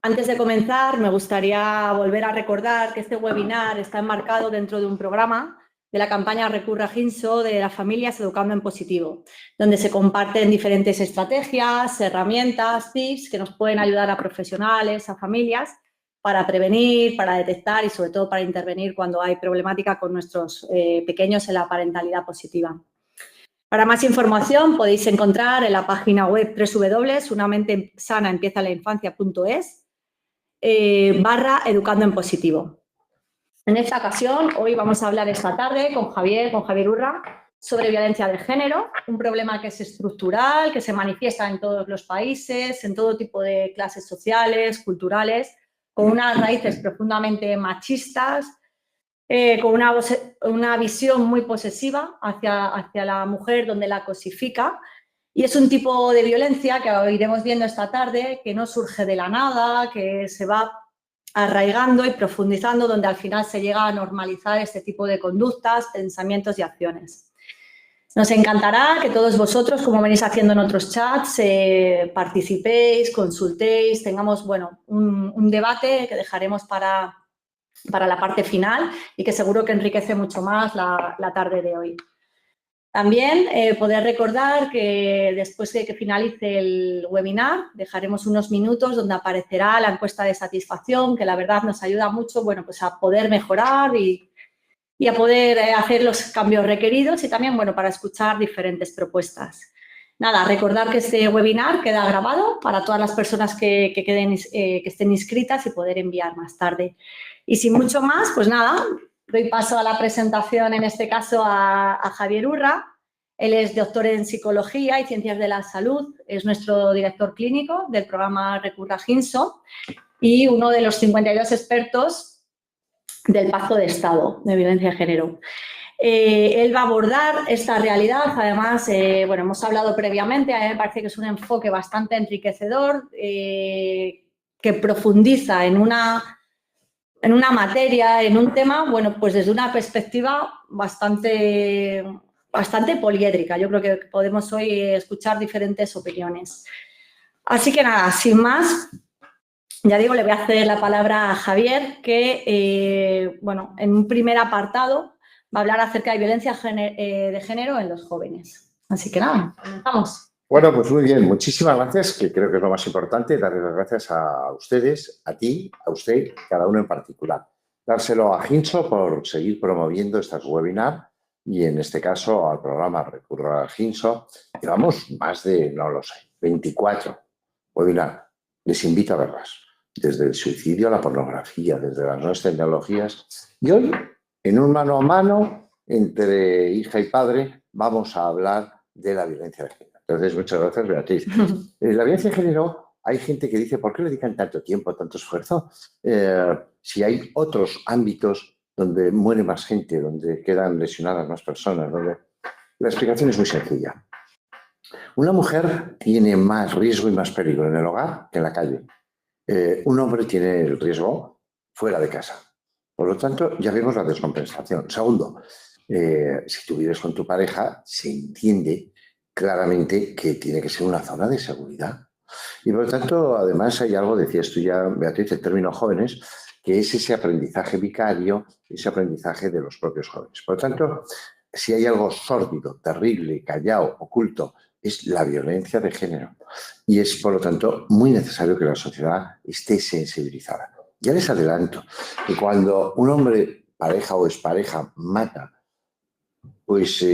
Antes de comenzar, me gustaría volver a recordar que este webinar está enmarcado dentro de un programa de la campaña Recurra Ginso de las familias educando en positivo, donde se comparten diferentes estrategias, herramientas, tips que nos pueden ayudar a profesionales, a familias, para prevenir, para detectar y sobre todo para intervenir cuando hay problemática con nuestros pequeños en la parentalidad positiva. Para más información podéis encontrar en la página web www.unamenteSanaEmpiezaLaInfancia.es /educando en positivo. En esta ocasión, hoy vamos a hablar esta tarde con Javier Urra, sobre violencia de género, un problema que es estructural, que se manifiesta en todos los países, en todo tipo de clases sociales, culturales, con unas raíces profundamente machistas, con una visión muy posesiva hacia la mujer, donde la cosifica. Y es un tipo de violencia que iremos viendo esta tarde, que no surge de la nada, que se va arraigando y profundizando, donde al final se llega a normalizar este tipo de conductas, pensamientos y acciones. Nos encantará que todos vosotros, como venís haciendo en otros chats, participéis, consultéis, tengamos un debate que dejaremos para la parte final y que seguro que enriquece mucho más la tarde de hoy. También poder recordar que después de que finalice el webinar dejaremos unos minutos donde aparecerá la encuesta de satisfacción, que la verdad nos ayuda mucho pues a poder mejorar y a poder hacer los cambios requeridos y también para escuchar diferentes propuestas. Nada, recordar que este webinar queda grabado para todas las personas que estén inscritas y poder enviar más tarde. Y sin mucho más, pues nada, doy paso a la presentación, en este caso a Javier Urra. Él es doctor en Psicología y Ciencias de la Salud, es nuestro director clínico del programa Recurra Ginso y uno de los 52 expertos del Pacto de Estado de Violencia de Género. Él va a abordar esta realidad, además, hemos hablado previamente, a mí me parece que es un enfoque bastante enriquecedor, que profundiza en una materia, en un tema, pues desde una perspectiva bastante poliédrica. Yo creo que podemos hoy escuchar diferentes opiniones. Así que nada, sin más, ya digo, le voy a ceder la palabra a Javier, que, en un primer apartado va a hablar acerca de violencia de género en los jóvenes. Así que nada, comenzamos. Bueno, pues muy bien, muchísimas gracias, que creo que es lo más importante, darle las gracias a ustedes, a ti, a usted, cada uno en particular. Dárselo a Ginso por seguir promoviendo estas webinars y en este caso al programa Recurra a Ginso. Llevamos más de, no lo sé, 24 webinars. Les invito a verlas, desde el suicidio a la pornografía, desde las nuevas tecnologías. Y hoy, en un mano a mano entre hija y padre, vamos a hablar de la violencia de género. Entonces, muchas gracias, Beatriz. La violencia de género, hay gente que dice, ¿por qué le dedican tanto tiempo, tanto esfuerzo? Si hay otros ámbitos donde muere más gente, donde quedan lesionadas más personas, donde... La explicación es muy sencilla. Una mujer tiene más riesgo y más peligro en el hogar que en la calle. Un hombre tiene el riesgo fuera de casa. Por lo tanto, ya vemos la descompensación. Segundo, si tú vives con tu pareja, se entiende claramente que tiene que ser una zona de seguridad. Y por lo tanto, además hay algo, decías tú ya, Beatriz, en términos jóvenes, que es ese aprendizaje vicario, ese aprendizaje de los propios jóvenes. Por lo tanto, si hay algo sórdido, terrible, callado, oculto, es la violencia de género. Y es, por lo tanto, muy necesario que la sociedad esté sensibilizada. Ya les adelanto que cuando un hombre, pareja o expareja, mata, pues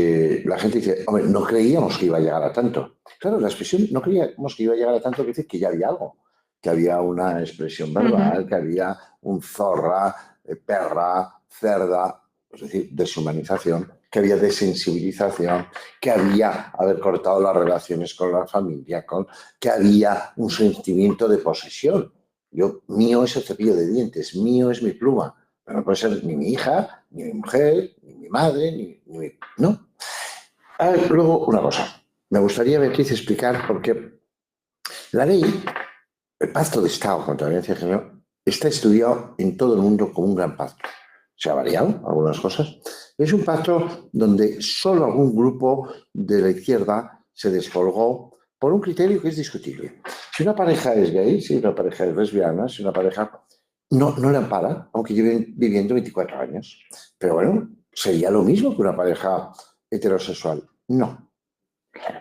la gente dice, hombre, no creíamos que iba a llegar a tanto. Claro, la expresión no creíamos que iba a llegar a tanto quiere decir que ya había algo, que había una expresión verbal, que había un zorra, perra, cerda, es decir, deshumanización, que había desensibilización, que había haber cortado las relaciones con la familia, que había un sentimiento de posesión. Mío es el cepillo de dientes, mío es mi pluma. Pero no puede ser ni mi hija, ni mi mujer, ni mi madre, ni mi... ¿No? Luego, una cosa. Me gustaría, Beatriz, explicar por qué la ley, el Pacto de Estado contra la Violencia de Género, está estudiado en todo el mundo como un gran pacto. Se ha variado algunas cosas. Es un pacto donde solo algún grupo de la izquierda se descolgó por un criterio que es discutible. Si una pareja es gay, si una pareja es lesbiana, si una pareja... No le ampara, aunque lleven viviendo 24 años. Pero bueno, ¿sería lo mismo que una pareja heterosexual? No.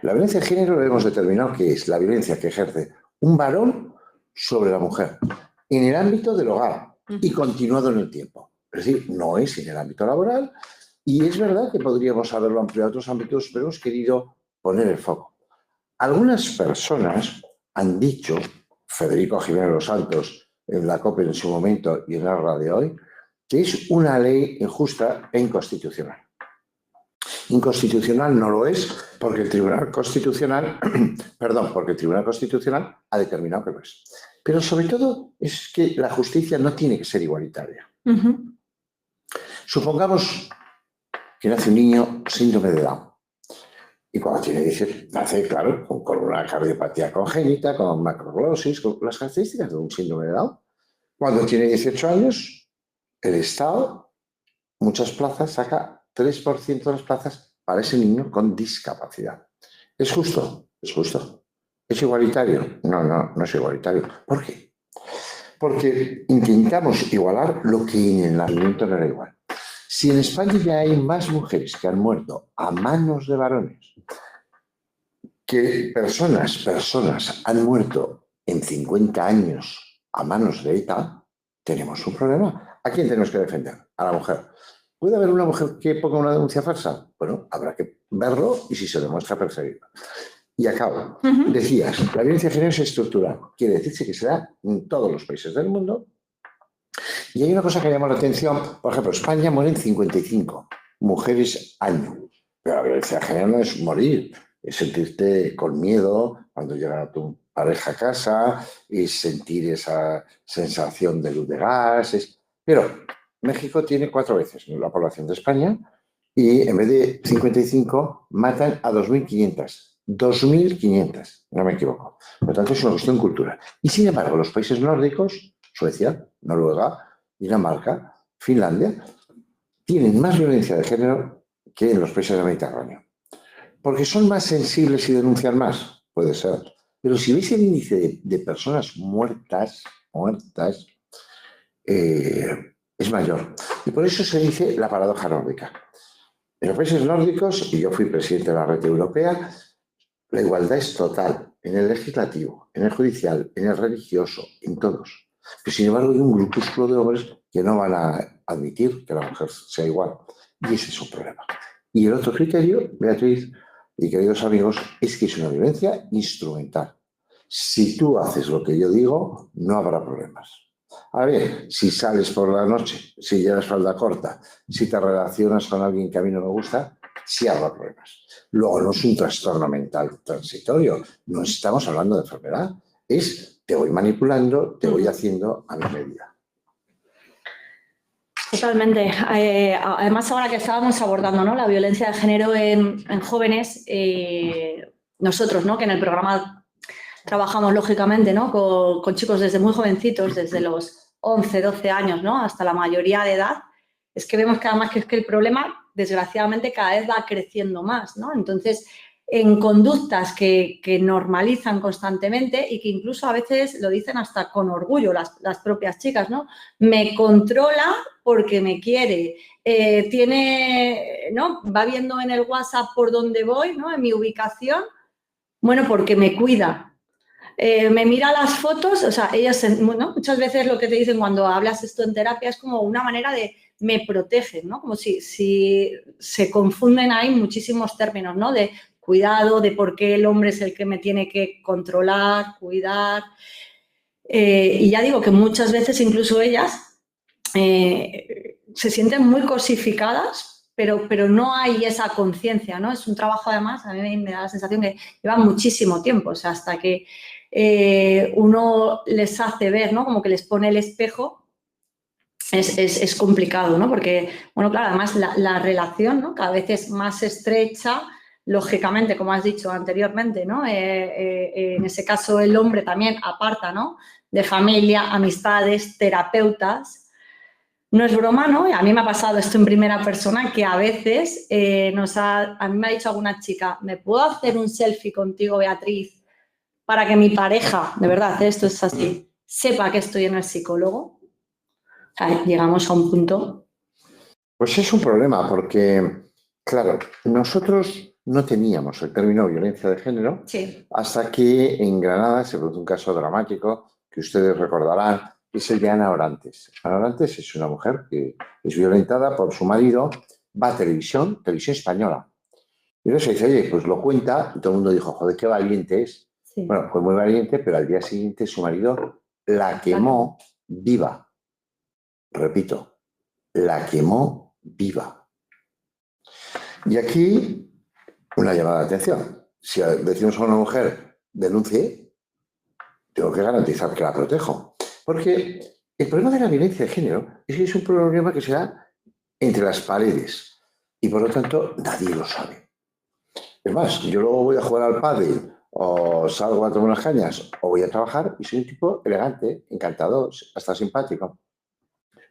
La violencia de género lo hemos determinado que es la violencia que ejerce un varón sobre la mujer en el ámbito del hogar y continuado en el tiempo. Es decir, no es en el ámbito laboral y es verdad que podríamos haberlo ampliado a otros ámbitos, pero hemos querido poner el foco. Algunas personas han dicho, Federico Jiménez Los Santos, en la COPE en su momento y en la hora de hoy, que es una ley injusta e inconstitucional. Inconstitucional no lo es porque el Tribunal Constitucional, porque el Tribunal Constitucional ha determinado que lo es. Pero sobre todo es que la justicia no tiene que ser igualitaria. Supongamos que nace un niño síndrome de Down. Y cuando tiene 18, nace, claro, con una cardiopatía congénita, con macroglosis, con las características de un síndrome de Down. Cuando tiene 18 años, el Estado, muchas plazas, saca 3% de las plazas para ese niño con discapacidad. ¿Es justo? Es justo. ¿Es igualitario? No es igualitario. ¿Por qué? Porque intentamos igualar lo que en el nacimiento no era igual. Si en España ya hay más mujeres que han muerto a manos de varones que personas han muerto en 50 años a manos de ETA, tenemos un problema. ¿A quién tenemos que defender? A la mujer. ¿Puede haber una mujer que ponga una denuncia falsa? Bueno, habrá que verlo y si se demuestra perseguirla. Y acabo. Decías, la violencia de género es estructural. Quiere decirse que se da en todos los países del mundo. Y hay una cosa que llama la atención. Por ejemplo, España mueren 55 mujeres año. Pero la violencia de género no es morir. Es sentirte con miedo cuando llega tu pareja a casa, es sentir esa sensación de luz de gas. Pero México tiene 4 veces la población de España y en vez de 55 matan a 2.500. 2.500, no me equivoco. Por lo tanto, es una cuestión cultural. Y sin embargo, los países nórdicos, Suecia, Noruega, Dinamarca, Finlandia, tienen más violencia de género que en los países del Mediterráneo. ¿Porque son más sensibles y denuncian más? Puede ser. Pero si veis el índice de personas muertas, es mayor. Y por eso se dice la paradoja nórdica. En los países nórdicos, y yo fui presidente de la Red Europea, la igualdad es total en el legislativo, en el judicial, en el religioso, en todos. Pero sin embargo hay un grupúsculo de hombres que no van a admitir que la mujer sea igual. Y ese es un problema. Y el otro criterio, Beatriz y queridos amigos, es que es una violencia instrumental. Si tú haces lo que yo digo, no habrá problemas. A ver, si sales por la noche, si llevas falda corta, si te relacionas con alguien que a mí no me gusta, sí habrá problemas. Luego, no es un trastorno mental transitorio, no estamos hablando de enfermedad, es te voy manipulando, te voy haciendo a mi medida. Totalmente. Además, ahora que estábamos abordando, ¿no?, la violencia de género en jóvenes, nosotros, ¿no?, que en el programa trabajamos lógicamente, ¿no?, con chicos desde muy jovencitos, desde los 11, 12 años, ¿no?, hasta la mayoría de edad, es que vemos que además que el problema, desgraciadamente, cada vez va creciendo más, ¿no? Entonces, en conductas que normalizan constantemente y que incluso a veces lo dicen hasta con orgullo las propias chicas, ¿no? Me controla porque me quiere, ¿no?, va viendo en el WhatsApp por dónde voy, ¿no?, en mi ubicación, bueno, porque me cuida. Me mira las fotos, o sea, ellas, ¿no?, muchas veces lo que te dicen cuando hablas esto en terapia es como una manera de me protegen, ¿no? Como si se confunden ahí muchísimos términos, ¿no?, de cuidado, de por qué el hombre es el que me tiene que controlar, cuidar. Y ya digo que muchas veces incluso ellas se sienten muy cosificadas, pero no hay esa conciencia, ¿no? Es un trabajo, además, a mí me da la sensación que lleva muchísimo tiempo, o sea, hasta que uno les hace ver, ¿no?, como que les pone el espejo, es complicado, ¿no? Porque, bueno, claro, además la relación, ¿no?, cada vez es más estrecha, lógicamente, como has dicho anteriormente, ¿no? En ese caso el hombre también aparta, ¿no?, de familia, amistades, terapeutas. No es broma, ¿no? A mí me ha pasado esto en primera persona, que a veces a mí me ha dicho alguna chica, ¿me puedo hacer un selfie contigo, Beatriz, para que mi pareja, de verdad, esto es así, sepa que estoy en el psicólogo? O sea, llegamos a un punto. Pues es un problema porque, claro, nosotros no teníamos el término violencia de género hasta que en Granada se produjo un caso dramático que ustedes recordarán, que es el de Ana Orantes. Ana Orantes es una mujer que es violentada por su marido, va a televisión española. Y no se dice, oye, pues lo cuenta, y todo el mundo dijo, joder, qué valiente es. Sí. Bueno, fue muy valiente, pero al día siguiente su marido la quemó viva. Repito, la quemó viva. Y aquí una llamada de atención. Si decimos a una mujer, denuncie, tengo que garantizar que la protejo. Porque el problema de la violencia de género es que es un problema que se da entre las paredes y por lo tanto nadie lo sabe. Es más, yo luego voy a jugar al pádel o salgo a tomar unas cañas o voy a trabajar y soy un tipo elegante, encantador, hasta simpático.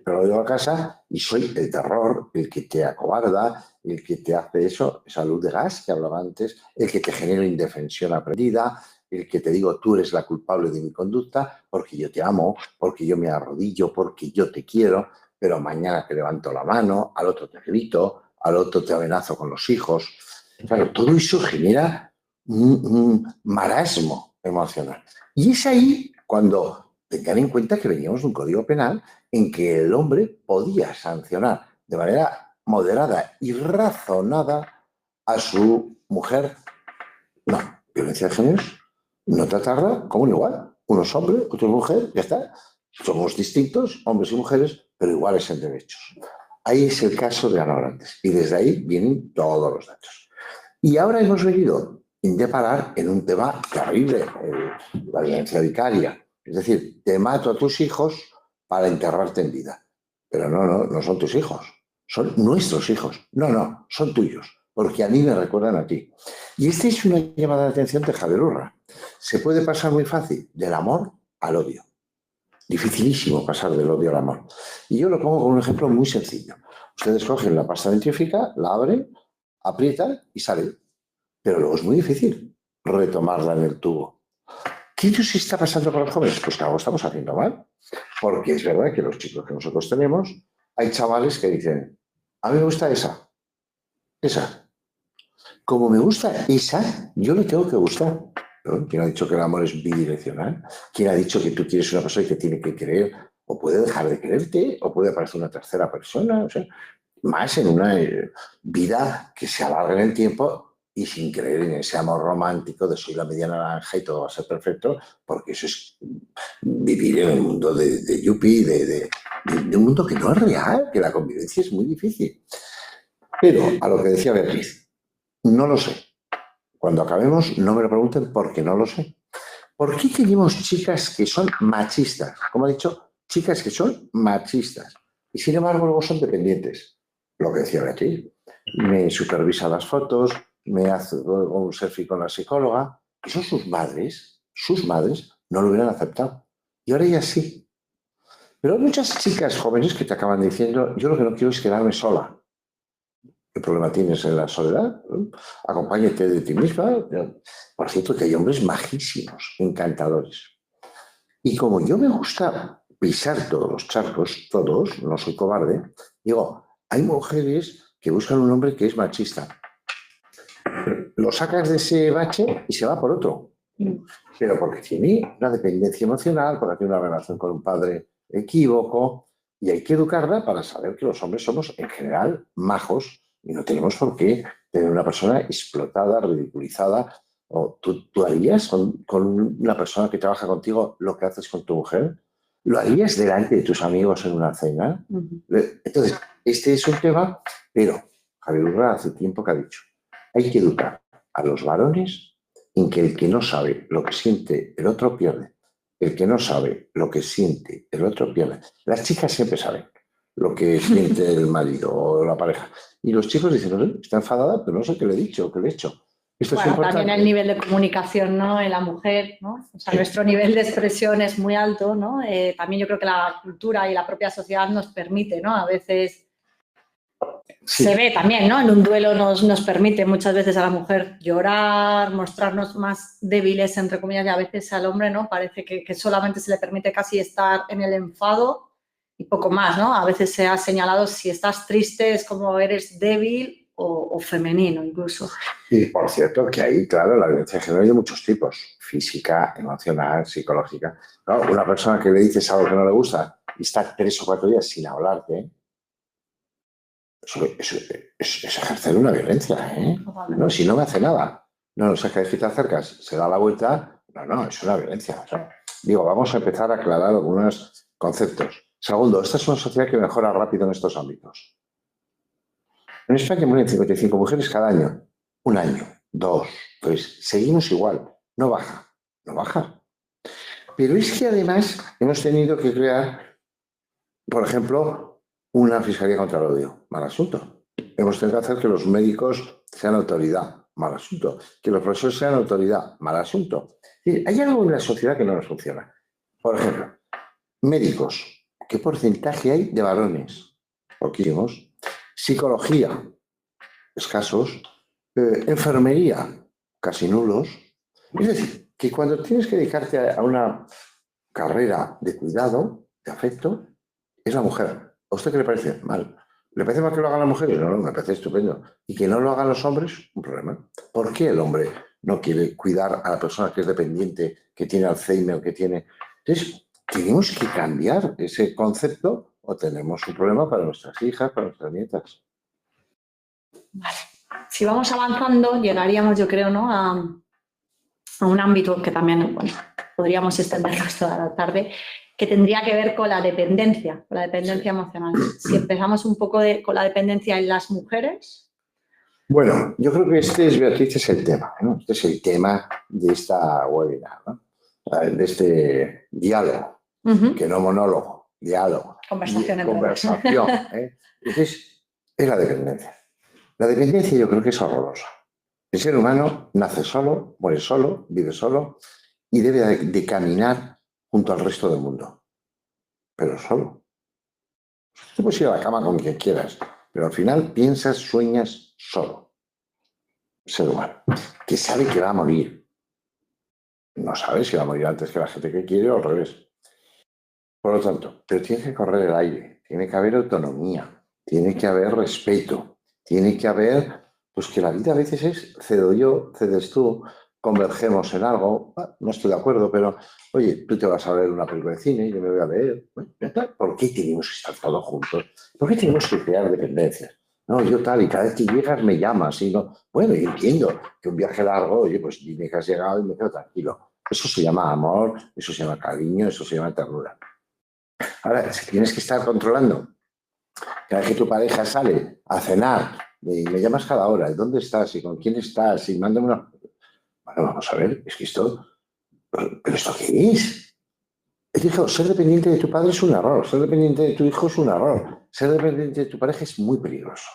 Pero lo llevo a casa y soy el terror, el que te acobarda, el que te hace eso, esa luz de gas que hablaba antes, el que te genera indefensión aprendida, el que te digo tú eres la culpable de mi conducta porque yo te amo, porque yo me arrodillo, porque yo te quiero, pero mañana te levanto la mano, al otro te grito, al otro te amenazo con los hijos. Claro, todo eso genera un marasmo emocional. Y es ahí cuando tengan en cuenta que veníamos de un código penal en que el hombre podía sancionar de manera moderada y razonada a su mujer. No, violencia de género, no tratarla como un igual. Uno es hombre, otro es mujer, ya está. Somos distintos, hombres y mujeres, pero iguales en derechos. Ahí es el caso de Ana Orantes y desde ahí vienen todos los datos. Y ahora hemos venido a parar en un tema terrible, la violencia vicaria. Es decir, te mato a tus hijos para enterrarte en vida. Pero no son tus hijos, son nuestros hijos. No, son tuyos, porque a mí me recuerdan a ti. Y esta es una llamada de atención de Javier Urra. Se puede pasar muy fácil del amor al odio. Dificilísimo pasar del odio al amor. Y yo lo pongo con un ejemplo muy sencillo. Ustedes cogen la pasta dentífrica, la abren, aprietan y sale. Pero luego es muy difícil retomarla en el tubo. ¿Qué nos está pasando con los jóvenes? Pues que algo estamos haciendo mal. Porque es verdad que los chicos que nosotros tenemos, hay chavales que dicen, a mí me gusta esa. Como me gusta esa, yo le tengo que gustar. ¿No? ¿Quién ha dicho que el amor es bidireccional? ¿Quién ha dicho que tú quieres una persona que tiene que querer o puede dejar de quererte o puede aparecer una tercera persona? O sea, más en una vida que se alarga en el tiempo y sin creer en ese amor romántico de soy la media naranja y todo va a ser perfecto, porque eso es vivir en un mundo de yuppie, de un mundo que no es real, que la convivencia es muy difícil. Pero a lo que decía Beatriz, no lo sé. Cuando acabemos, no me lo pregunten porque no lo sé. ¿Por qué tenemos chicas que son machistas? Como ha dicho, chicas que son machistas y sin embargo luego son dependientes. Lo que decía Beatriz, me supervisa las fotos, me hace un selfie con la psicóloga. Eso sus madres no lo hubieran aceptado. Y ahora ya sí. Pero hay muchas chicas jóvenes que te acaban diciendo, yo lo que no quiero es quedarme sola. ¿Qué problema tienes en la soledad? Acompáñate de ti misma. Por cierto, que hay hombres majísimos, encantadores. Y como yo me gusta pisar todos los charcos, todos, no soy cobarde, digo, hay mujeres que buscan un hombre que es machista. Lo sacas de ese bache y se va por otro. Pero porque tiene una dependencia emocional, porque tiene una relación con un padre equívoco, y hay que educarla para saber que los hombres somos, en general, majos, y no tenemos por qué tener una persona explotada, ridiculizada. ¿O tú harías con una persona que trabaja contigo lo que haces con tu mujer? ¿Lo harías delante de tus amigos en una cena? Entonces, este es un tema, pero Javier Urra hace tiempo que ha dicho, hay que educar a los varones en que el que no sabe lo que siente el otro pierde. El que no sabe lo que siente el otro pierde. Las chicas siempre saben lo que siente el marido o la pareja. Y los chicos dicen, no sé, está enfadada, pero no sé qué le he dicho o qué le he hecho. Esto bueno, es importante. También el nivel de comunicación, ¿no? En la mujer, ¿no? O sea, nuestro nivel de expresión es muy alto, ¿no? También yo creo que la cultura y la propia sociedad nos permite, ¿no? A veces Sí. Se ve también, ¿no? En un duelo nos permite muchas veces a la mujer llorar, mostrarnos más débiles, entre comillas, y a veces al hombre, ¿no? Parece que solamente se le permite casi estar en el enfado y poco más, ¿no? A veces se ha señalado si estás triste es como eres débil o femenino incluso. Y por cierto que ahí, claro, la violencia de género hay de muchos tipos, física, emocional, psicológica. ¿No? Una persona que le dices algo que no le gusta y está 3 o 4 días sin hablarte, eso es ejercer una violencia, ¿eh? No, si no me hace nada. No, o sea, que si te acercas, se da la vuelta, no, es una violencia. O sea, digo, vamos a empezar a aclarar algunos conceptos. Segundo, esta es una sociedad que mejora rápido en estos ámbitos. En España mueren 55 mujeres cada año. 1 año, 2, 3. Seguimos igual. No baja, no baja. Pero es que además hemos tenido que crear, por ejemplo, una fiscalía contra el odio. Mal asunto. Hemos tenido que hacer que los médicos sean autoridad. Mal asunto. Que los profesores sean autoridad. Mal asunto. Hay algo en la sociedad que no nos funciona. Por ejemplo, médicos. ¿Qué porcentaje hay de varones? Poquísimos. Psicología, escasos. Enfermería, casi nulos. Es decir, que cuando tienes que dedicarte a una carrera de cuidado, de afecto, es la mujer. ¿A usted qué le parece? Mal. ¿Le parece mal que lo hagan las mujeres? No, me parece estupendo. ¿Y que no lo hagan los hombres? Un problema. ¿Por qué el hombre no quiere cuidar a la persona que es dependiente, que tiene Alzheimer o que tiene...? Entonces, tenemos que cambiar ese concepto o tenemos un problema para nuestras hijas, para nuestras nietas. Vale. Si vamos avanzando, llegaríamos, yo creo, ¿no? a un ámbito que también, bueno, podríamos extendernos toda la tarde, que tendría que ver con la dependencia emocional. Si empezamos un poco con la dependencia en las mujeres. Bueno, yo creo que Beatriz, es el tema, ¿no? Este es el tema de esta webinar, ¿no? De este diálogo, que no monólogo, diálogo. Conversación. Entonces, es la dependencia. La dependencia yo creo que es horrorosa. El ser humano nace solo, muere solo, vive solo y debe de caminar junto al resto del mundo. Pero solo. Tú puedes ir a la cama con quien quieras, pero al final piensas, sueñas solo. El ser humano, que sabe que va a morir. No sabe si va a morir antes que la gente que quiere o al revés. Por lo tanto, pero tiene que correr el aire, tiene que haber autonomía, tiene que haber respeto, tiene que haber... Pues que la vida a veces es cedo yo, cedes tú, convergemos en algo, no estoy de acuerdo, pero oye, tú te vas a ver una película de cine, yo me voy a ver. ¿Por qué tenemos que estar todos juntos? ¿Por qué tenemos que crear dependencias? No, yo tal, y cada vez que llegas me llamas, y no. Bueno, yo entiendo que un viaje largo, oye, pues dime que has llegado y me quedo tranquilo. Eso se llama amor, eso se llama cariño, eso se llama ternura. Ahora, si tienes que estar controlando, cada vez que tu pareja sale a cenar, me llamas cada hora, ¿dónde estás? ¿Y con quién estás? Y mándame una... Bueno, vamos a ver, es que esto... ¿Pero esto qué es? He dicho, ser dependiente de tu padre es un error, ser dependiente de tu hijo es un error, ser dependiente de tu pareja es muy peligroso.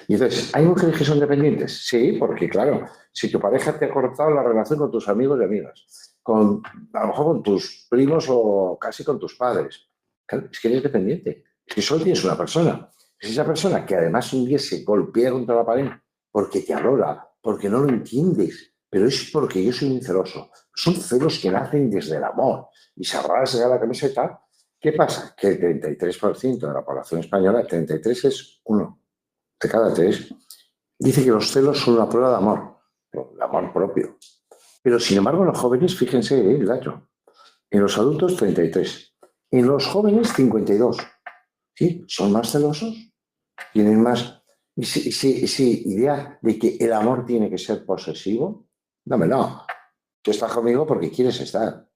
Y entonces, ¿hay mujeres que son dependientes? Sí, porque claro, si tu pareja te ha cortado la relación con tus amigos y amigas, a lo mejor con tus primos o casi con tus padres, claro, es que eres dependiente, es que solo tienes una persona. Es esa persona que además un día se golpea contra la pared porque te adora, porque no lo entiendes, pero es porque yo soy muy celoso. Son celos que nacen desde el amor y se rasga la camiseta. ¿Qué pasa? Que el 33% de la población española, el 33 es 1 de cada 3, dice que los celos son una prueba de amor propio. Pero sin embargo, en los jóvenes, fíjense el dato, en los adultos 33, en los jóvenes 52. ¿Sí? ¿Son más celosos? ¿Tienen más esa idea de que el amor tiene que ser posesivo? No. Tú estás conmigo porque quieres estar.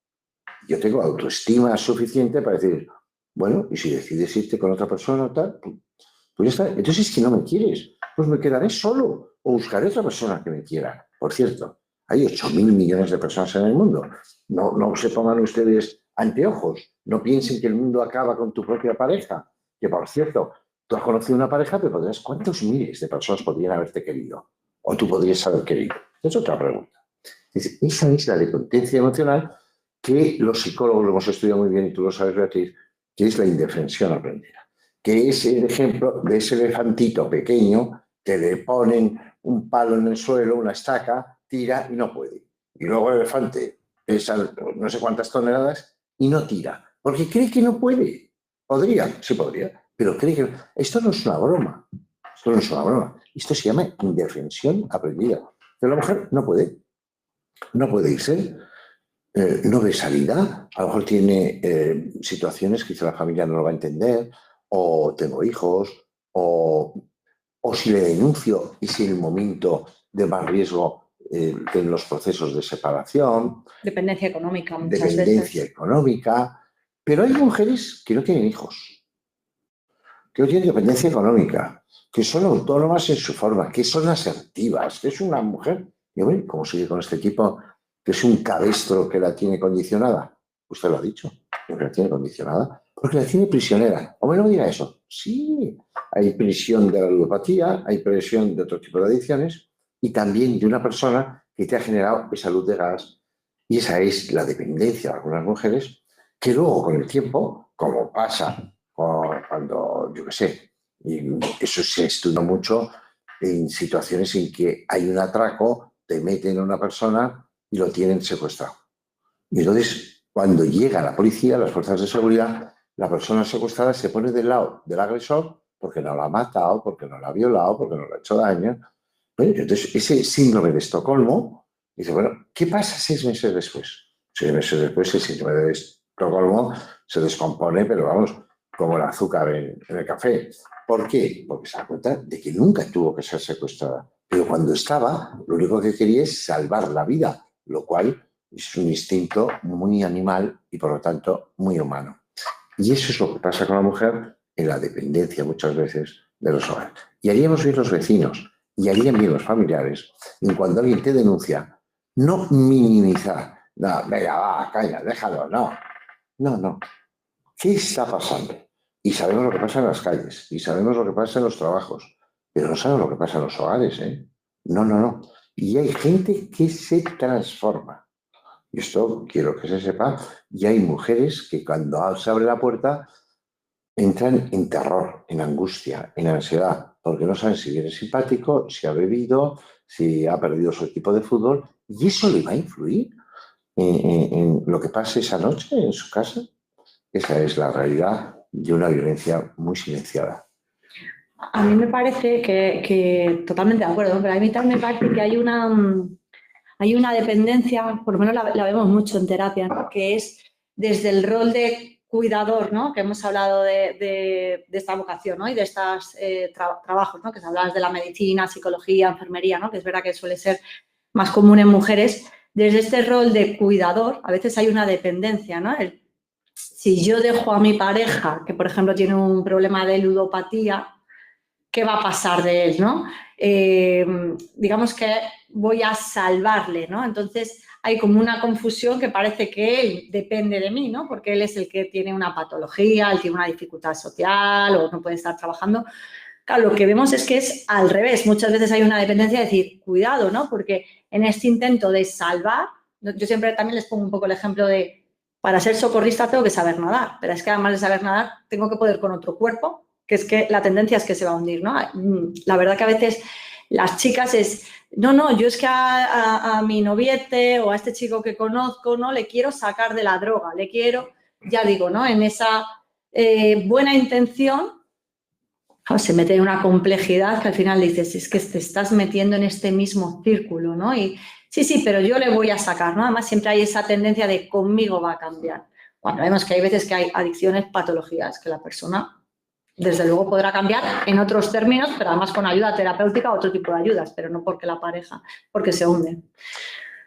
Yo tengo autoestima suficiente para decir, bueno, y si decides irte con otra persona o tal, pues ya está. Entonces es que no me quieres, pues me quedaré solo o buscaré otra persona que me quiera. Por cierto, hay 8.000 millones de personas en el mundo. No se pongan ustedes anteojos. No piensen que el mundo acaba con tu propia pareja. Que, por cierto, tú has conocido una pareja, pero podrías, ¿cuántos miles de personas podrían haberte querido? O tú podrías haber querido. Es otra pregunta. Esa es la dependencia emocional que los psicólogos lo hemos estudiado muy bien, y tú lo sabes, Beatriz, que es la indefensión aprendida. que es el ejemplo de ese elefantito pequeño que le ponen un palo en el suelo, una estaca, tira y no puede. Y luego el elefante pesa no sé cuántas toneladas y no tira, porque cree que no puede. Podría, sí podría, pero cree que... Esto no es una broma. Esto no es una broma. Esto se llama indefensión aprendida. Pero la mujer no puede. No puede irse. No ve salida. A lo mejor tiene situaciones que dice la familia no lo va a entender, o tengo hijos, o si le denuncio es el momento de más riesgo en los procesos de separación. Dependencia económica muchas dependencia veces. económica. Pero hay mujeres que no tienen hijos, que no tienen dependencia económica, que son autónomas en su forma, que son asertivas, que es una mujer, y bueno, ¿cómo sigue con este tipo que es un cabestro que la tiene condicionada? Usted lo ha dicho, que la tiene condicionada, porque la tiene prisionera. O no diga eso. Sí, hay prisión de la ludopatía, hay prisión de otro tipo de adicciones y también de una persona que te ha generado esa luz de gas. Y esa es la dependencia de algunas mujeres que luego con el tiempo, como pasa cuando, yo qué sé, y eso se estudia mucho en situaciones en que hay un atraco, te meten a una persona y lo tienen secuestrado. Y entonces, cuando llega la policía, las fuerzas de seguridad, la persona secuestrada se pone del lado del agresor porque no la ha matado, porque no la ha violado, porque no le ha hecho daño. Bueno, entonces, ese síndrome de Estocolmo, dice, bueno, ¿qué pasa 6 meses después? 6 meses después el síndrome de Estocolmo se descompone, pero vamos, como el azúcar en el café. ¿Por qué? Porque se da cuenta de que nunca tuvo que ser secuestrada. Pero cuando estaba, lo único que quería es salvar la vida, lo cual es un instinto muy animal y por lo tanto muy humano. Y eso es lo que pasa con la mujer en la dependencia muchas veces de los hogares. Y haríamos bien los vecinos y harían bien los familiares en cuando alguien te denuncia, no minimizar, no, venga, va, calla, déjalo, no. No, no. ¿Qué está pasando? Y sabemos lo que pasa en las calles, y sabemos lo que pasa en los trabajos, pero no sabemos lo que pasa en los hogares, ¿eh? No, no, no. Y hay gente que se transforma. Y esto quiero que se sepa. Y hay mujeres que cuando se abre la puerta entran en terror, en angustia, en ansiedad, porque no saben si viene simpático, si ha bebido, si ha perdido su equipo de fútbol. Y eso le va a influir en lo que pase esa noche en su casa. Esa es la realidad de una violencia muy silenciada. A mí me parece que totalmente de acuerdo, pero a mí también me parece que hay una dependencia, por lo menos la vemos mucho en terapia, ¿no? Que es desde el rol de cuidador, ¿no? Que hemos hablado de esta vocación, ¿no? Y de estos trabajos, ¿no? Que se hablaba de la medicina, psicología, enfermería, ¿no? Que es verdad que suele ser más común en mujeres. Desde este rol de cuidador, a veces hay una dependencia, ¿no? Si yo dejo a mi pareja, que por ejemplo tiene un problema de ludopatía, ¿qué va a pasar de él, ¿no? Digamos que voy a salvarle, ¿no? Entonces hay como una confusión que parece que él depende de mí, ¿no? Porque él es el que tiene una patología, él tiene una dificultad social o no puede estar trabajando. Claro, lo que vemos es que es al revés. Muchas veces hay una dependencia de decir, cuidado, ¿no? Porque en este intento de salvar, yo siempre también les pongo un poco el ejemplo de, para ser socorrista tengo que saber nadar, pero es que además de saber nadar tengo que poder con otro cuerpo, que es que la tendencia es que se va a hundir, ¿no? La verdad que a veces las chicas es, no, yo es que a mi noviete o a este chico que conozco, ¿no? Le quiero sacar de la droga, le quiero, ya digo, ¿no? En esa buena intención, se mete en una complejidad que al final dices, es que te estás metiendo en este mismo círculo, ¿no? Y sí, pero yo le voy a sacar, ¿no? Además siempre hay esa tendencia de conmigo va a cambiar. Cuando vemos que hay veces que hay adicciones, patologías, que la persona desde luego podrá cambiar en otros términos, pero además con ayuda terapéutica o otro tipo de ayudas, pero no porque la pareja, porque se hunde.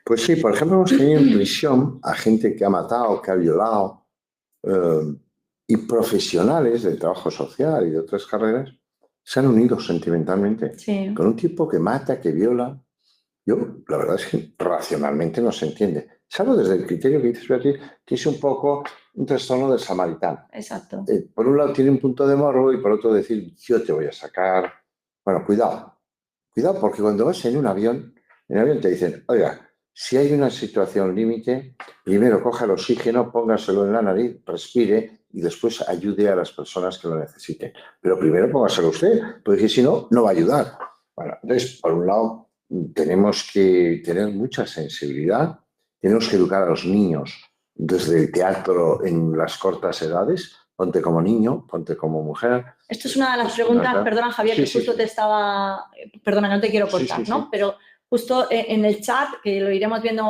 Pues sí, por ejemplo, hemos tenido en prisión a gente que ha matado, que ha violado, y profesionales del trabajo social y de otras carreras se han unido sentimentalmente con un tipo que mata, que viola. Yo, la verdad es que racionalmente no se entiende. Salvo desde el criterio que dices, Beatriz, que es un poco un trastorno del samaritano. Exacto. Por un lado tiene un punto de morbo y por otro decir, yo te voy a sacar. Bueno, cuidado. Cuidado porque cuando vas en un avión te dicen, oiga, si hay una situación límite, primero coja el oxígeno, póngaselo en la nariz, respire y después ayude a las personas que lo necesiten. Pero primero póngaselo usted, porque si no, no va a ayudar. Bueno, entonces, por un lado, tenemos que tener mucha sensibilidad, tenemos que educar a los niños desde el teatro en las cortas edades. Ponte como niño, ponte como mujer. Esto es una de las preguntas, perdona Javier, que justo te estaba, perdona, no te quiero cortar, ¿no? Pero justo en el chat, que lo iremos viendo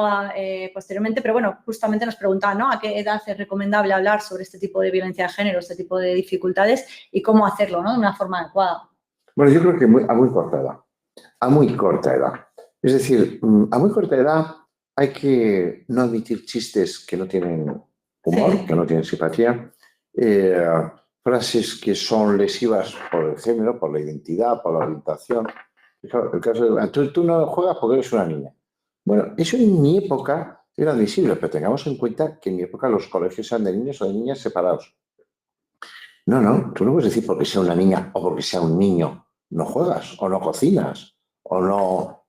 posteriormente, pero bueno, justamente nos preguntaban, ¿no? ¿A qué edad es recomendable hablar sobre este tipo de violencia de género, este tipo de dificultades y cómo hacerlo, ¿no? De una forma adecuada. Bueno, yo creo que a muy corta edad. A muy corta edad. Es decir, a muy corta edad hay que no admitir chistes que no tienen humor, que no tienen simpatía, frases que son lesivas por el género, por la identidad, por la orientación. El caso de, tú no juegas porque eres una niña. Bueno, eso en mi época era admisible, pero tengamos en cuenta que en mi época los colegios eran de niños o de niñas separados. No, tú no puedes decir porque sea una niña o porque sea un niño no juegas o no cocinas o no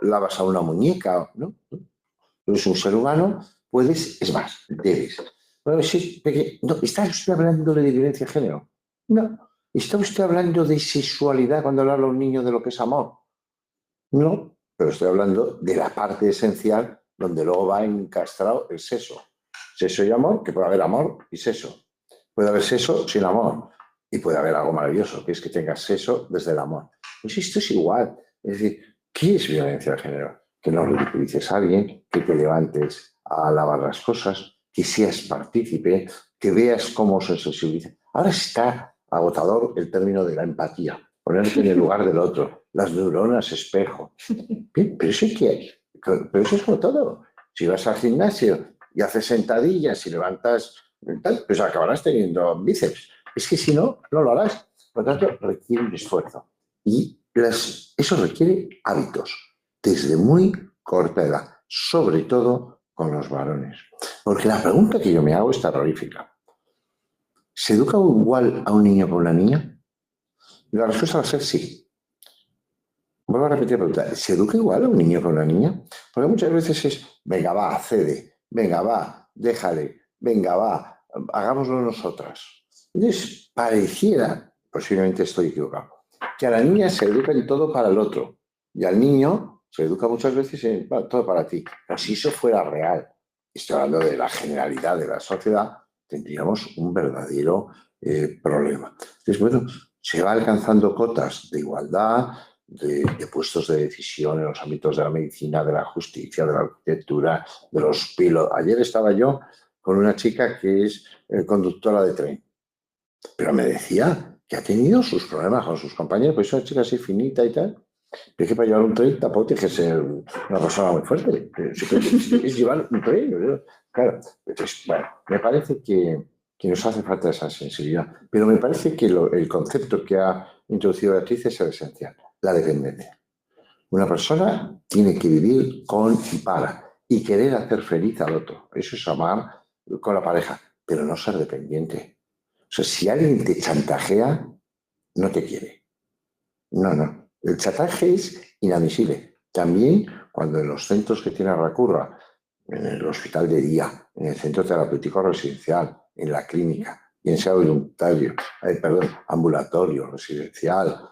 lavas a una muñeca, ¿no? Tú eres un ser humano, puedes, es más, debes. Bueno, sí, no, ¿está usted hablando de violencia de género? No. ¿Está usted hablando de sexualidad cuando habla a los niños de lo que es amor? No, pero estoy hablando de la parte esencial donde luego va encastrado el sexo. Sexo y amor, que puede haber amor y sexo. Puede haber sexo sin amor. Y puede haber algo maravilloso, que es que tengas sexo desde el amor. Pues esto es igual. Es decir, ¿qué es violencia de género? Que no ridiculices a alguien, que te levantes a lavar las cosas, que seas partícipe, que veas cómo se sensibiliza. Ahora está agotador el término de la empatía, ponerte en el lugar del otro, las neuronas espejo. Bien, pero eso es como todo. Si vas al gimnasio y haces sentadillas y levantas, pues acabarás teniendo bíceps. Es que si no, no lo harás. Por lo tanto, requiere un esfuerzo. Y eso requiere hábitos desde muy corta edad, sobre todo con los varones. Porque la pregunta que yo me hago es terrorífica. ¿Se educa igual a un niño que a una niña? Y la respuesta va a ser sí. Vuelvo a repetir la pregunta. ¿Se educa igual a un niño que a una niña? Porque muchas veces es, venga, va, cede, venga, va, déjale, venga, va, hagámoslo nosotras. Entonces, pareciera, posiblemente estoy equivocado, que a la niña se educa en todo para el otro y al niño se educa muchas veces en todo para ti. Pero si eso fuera real, estoy hablando de la generalidad de la sociedad, tendríamos un verdadero problema. Entonces, bueno, se va alcanzando cotas de igualdad, de puestos de decisión en los ámbitos de la medicina, de la justicia, de la arquitectura, de los pilotos. Ayer estaba yo con una chica que es conductora de tren, pero me decía que ha tenido sus problemas con sus compañeros, pues es una chica así finita y tal. Pero es que para llevar un tren tampoco tienes que ser una persona muy fuerte. Es llevar un tren. Claro, entonces, bueno, me parece que nos hace falta esa sensibilidad. Pero me parece que el concepto que ha introducido Beatriz es el esencial, la dependencia. Una persona tiene que vivir con y para y querer hacer feliz al otro. Eso es amar con la pareja, pero no ser dependiente. O sea, si alguien te chantajea, no te quiere. No. El chantaje es inadmisible. También cuando en los centros que tiene Recurra, en el hospital de día, en el centro terapéutico residencial, en la clínica, bien sea voluntario, ambulatorio, residencial.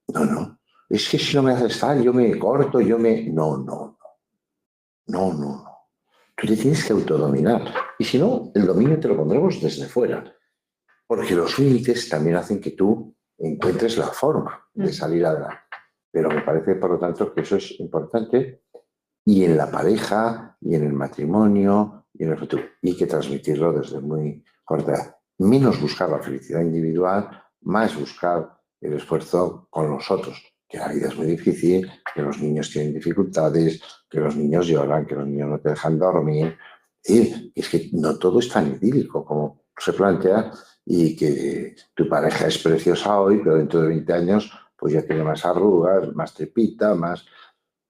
No. Es que si no me haces tal, yo me corto, No. Tú te tienes que autodominar. Y si no, el dominio te lo pondremos desde fuera. Porque los límites también hacen que tú encuentres la forma de salir adelante. Pero me parece, por lo tanto, que eso es importante y en la pareja, y en el matrimonio, y en el futuro. Y hay que transmitirlo desde muy corta edad. Menos buscar la felicidad individual, más buscar el esfuerzo con los otros. Que la vida es muy difícil, que los niños tienen dificultades, que los niños lloran, que los niños no te dejan dormir. Es que no todo es tan idílico como se plantea y que tu pareja es preciosa hoy, pero dentro de 20 años pues ya tiene más arrugas, más trepita, más...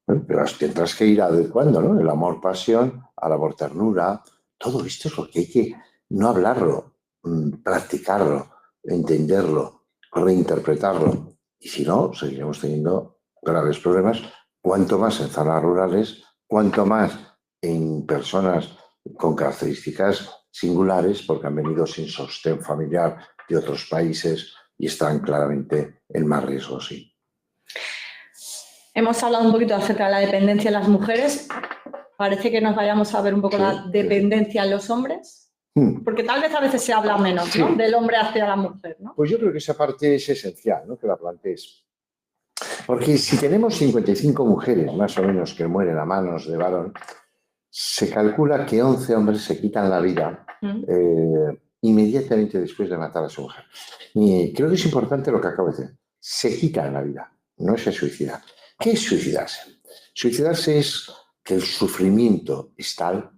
Bueno, pero tendrás que ir adecuando, ¿no? El amor pasión al amor ternura. Todo esto es lo que hay que no hablarlo, practicarlo, entenderlo, reinterpretarlo. Y si no, seguiremos teniendo graves problemas, cuanto más en zonas rurales, cuanto más en personas con características singulares porque han venido sin sostén familiar de otros países y están claramente en más riesgo, sí. Hemos hablado un poquito acerca de la dependencia en las mujeres. Parece que nos vayamos a ver un poco la dependencia en los hombres. Porque tal vez a veces se habla menos, ¿no? Del hombre hacia la mujer, ¿no? Pues yo creo que esa parte es esencial, ¿no? Que la plantees. Porque si tenemos 55 mujeres más o menos que mueren a manos de varón, se calcula que 11 hombres se quitan la vida inmediatamente después de matar a su mujer. Y creo que es importante lo que acabo de decir. Se quitan la vida, no se suicida. ¿Qué es suicidarse? Suicidarse es que el sufrimiento es tal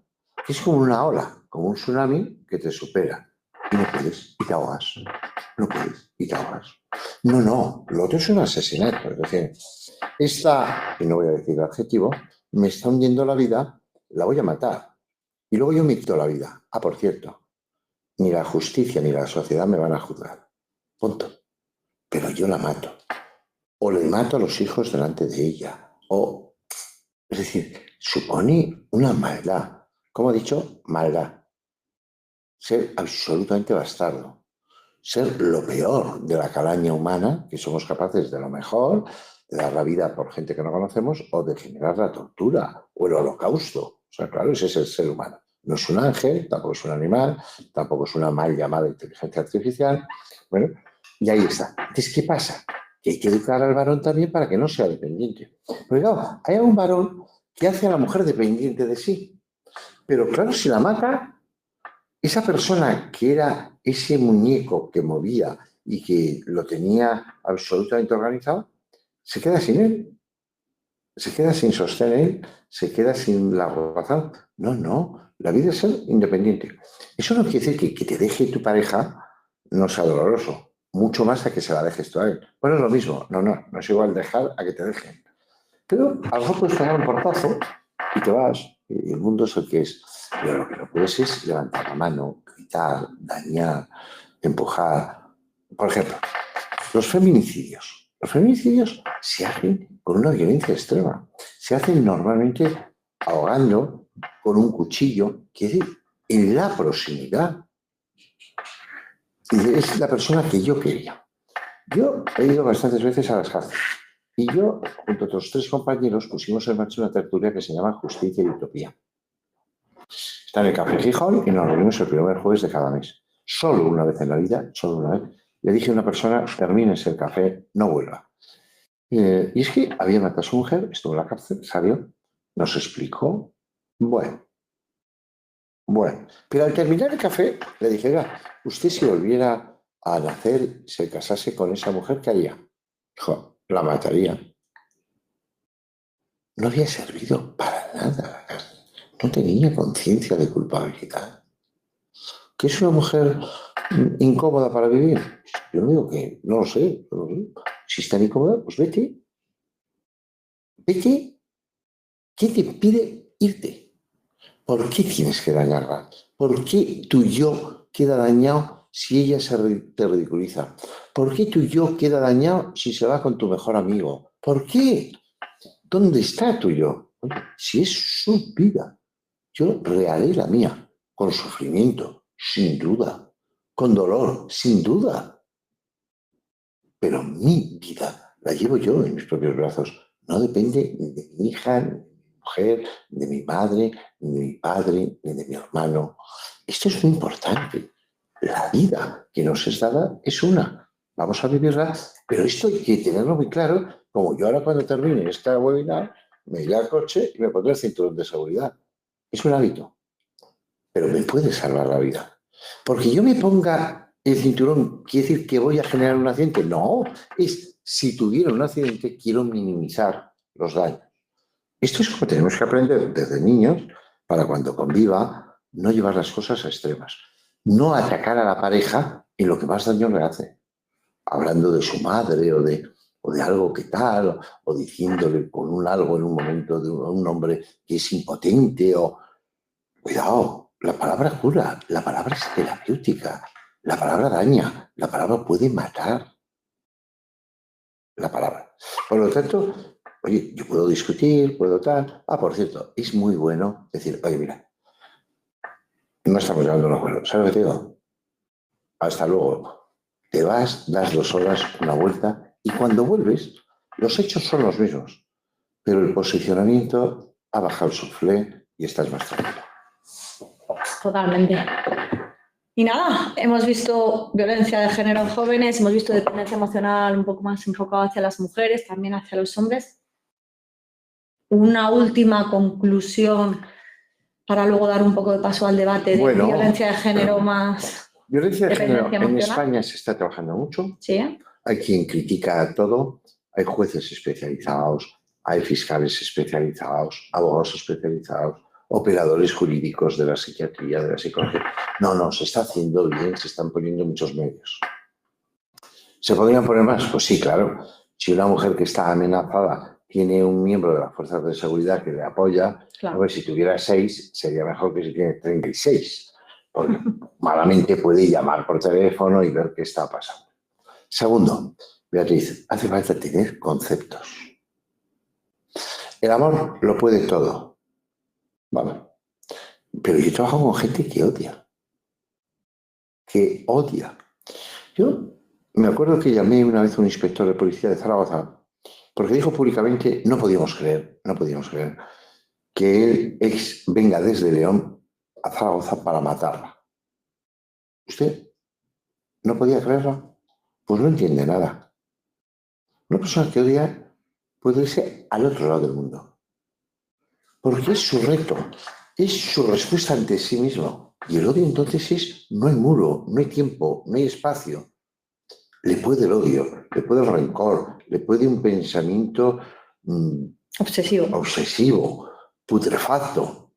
que es como una ola, como un tsunami que te supera. Y no puedes, y te ahogas. No puedes, y te ahogas. No, lo otro es un asesinato. Es decir, esta, y no voy a decir el adjetivo, me está hundiendo la vida, la voy a matar. Y luego yo me quito la vida. Ah, por cierto, ni la justicia ni la sociedad me van a juzgar. Punto. Pero yo la mato. O le mato a los hijos delante de ella. Es decir, supone una maldad. Como he dicho, maldad. Ser absolutamente bastardo. Ser lo peor de la calaña humana, que somos capaces de lo mejor, de dar la vida por gente que no conocemos o de generar la tortura o el holocausto. O sea, claro, ese es el ser humano. No es un ángel, tampoco es un animal, tampoco es una mal llamada inteligencia artificial. Bueno, y ahí está. Entonces, ¿qué pasa? Que hay que educar al varón también para que no sea dependiente. Porque claro, hay un varón que hace a la mujer dependiente de sí. Pero claro, si la mata, esa persona que era ese muñeco que movía y que lo tenía absolutamente organizado, se queda sin él, se queda sin sostén él, se queda sin la razón. No, la vida es ser independiente. Eso no quiere decir que te deje tu pareja no sea doloroso, mucho más a que se la dejes tú a él. Bueno, es lo mismo, no es igual dejar a que te dejen. Pero a lo mejor puedes pegar un portazo y te vas, y el mundo es el que es. Pero lo que no puedes es levantar la mano, gritar, dañar, empujar. Por ejemplo, los feminicidios. Los feminicidios se hacen con una violencia extrema. Se hacen normalmente ahogando con un cuchillo, quiere decir, en la proximidad. Y es la persona que yo quería. Yo he ido bastantes veces a las cárceles. Y yo, junto a otros 3 compañeros, pusimos en marcha una tertulia que se llama Justicia y Utopía. Está en el Café Gijón y nos reunimos el primer jueves de cada mes. Solo una vez en la vida, solo una vez, le dije a una persona, termínese el café, no vuelva. Y es que había matado a su mujer, estuvo en la cárcel, salió, nos explicó. Bueno. Pero al terminar el café, le dije, oiga, usted si volviera a nacer, se casase con esa mujer, ¿qué haría? Dijo, la mataría. No había servido para nada. No tenía conciencia de culpabilidad. ¿Qué es una mujer incómoda para vivir? Yo no digo que, no lo sé. Si está incómoda, pues vete. Vete. ¿Qué te impide irte? ¿Por qué tienes que dañarla? ¿Por qué tu yo queda dañado si ella te ridiculiza? ¿Por qué tu yo queda dañado si se va con tu mejor amigo? ¿Por qué? ¿Dónde está tu yo? Si es su vida. Yo reharé la mía, con sufrimiento, sin duda, con dolor, sin duda. Pero mi vida la llevo yo en mis propios brazos. No depende ni de mi hija, ni de mi mujer, ni de mi madre, ni de mi padre, ni de mi hermano. Esto es muy importante. La vida que nos es dada es una. Vamos a vivirla, pero esto hay que tenerlo muy claro, como yo ahora cuando termine esta webinar, me iré al coche y me pondré el cinturón de seguridad. Es un hábito, pero me puede salvar la vida. Porque yo me ponga el cinturón, ¿quiere decir que voy a generar un accidente? No, es si tuviera un accidente, quiero minimizar los daños. Esto es como tenemos que aprender desde niños para cuando conviva, no llevar las cosas a extremas. No atacar a la pareja en lo que más daño le hace. Hablando de su madre o de algo que tal, o diciéndole con un algo en un momento de un hombre que es impotente o... Cuidado, la palabra cura, la palabra es terapéutica, la palabra daña, la palabra puede matar. La palabra. Por lo tanto, oye, yo puedo discutir, puedo tal. Ah, por cierto, es muy bueno decir, oye, mira, no estamos llegando a un acuerdo. ¿Sabes lo que te digo? Hasta luego. Te vas, das 2 horas, una vuelta, y cuando vuelves, los hechos son los mismos, pero el posicionamiento ha bajado el suflé y estás más tranquilo. Totalmente. Y nada, hemos visto violencia de género en jóvenes, hemos visto dependencia emocional un poco más enfocada hacia las mujeres, también hacia los hombres. Una última conclusión para luego dar un poco de paso al debate de violencia de género más violencia de género emocional. en España se está trabajando mucho. Sí. Hay quien critica todo, hay jueces especializados, hay fiscales especializados, abogados especializados, operadores jurídicos de la psiquiatría, de la psicología. No, se está haciendo bien, se están poniendo muchos medios. ¿Se podrían poner más? Pues sí, claro. Si una mujer que está amenazada tiene un miembro de las fuerzas de seguridad que le apoya, claro. A ver, si tuviera 6, sería mejor que si tiene 36. Porque malamente puede llamar por teléfono y ver qué está pasando. Segundo, Beatriz, hace falta tener conceptos. El amor lo puede todo. Vale. Pero yo trabajo con gente que odia. Que odia. Yo me acuerdo que llamé una vez a un inspector de policía de Zaragoza porque dijo públicamente, no podíamos creer que el ex venga desde León a Zaragoza para matarla. ¿Usted no podía creerlo? Pues no entiende nada. Una persona que odia puede irse al otro lado del mundo. Porque es su reto, es su respuesta ante sí mismo. Y el odio entonces es, no hay muro, no hay tiempo, no hay espacio. Le puede el odio, le puede el rencor, le puede un pensamiento obsesivo, putrefacto.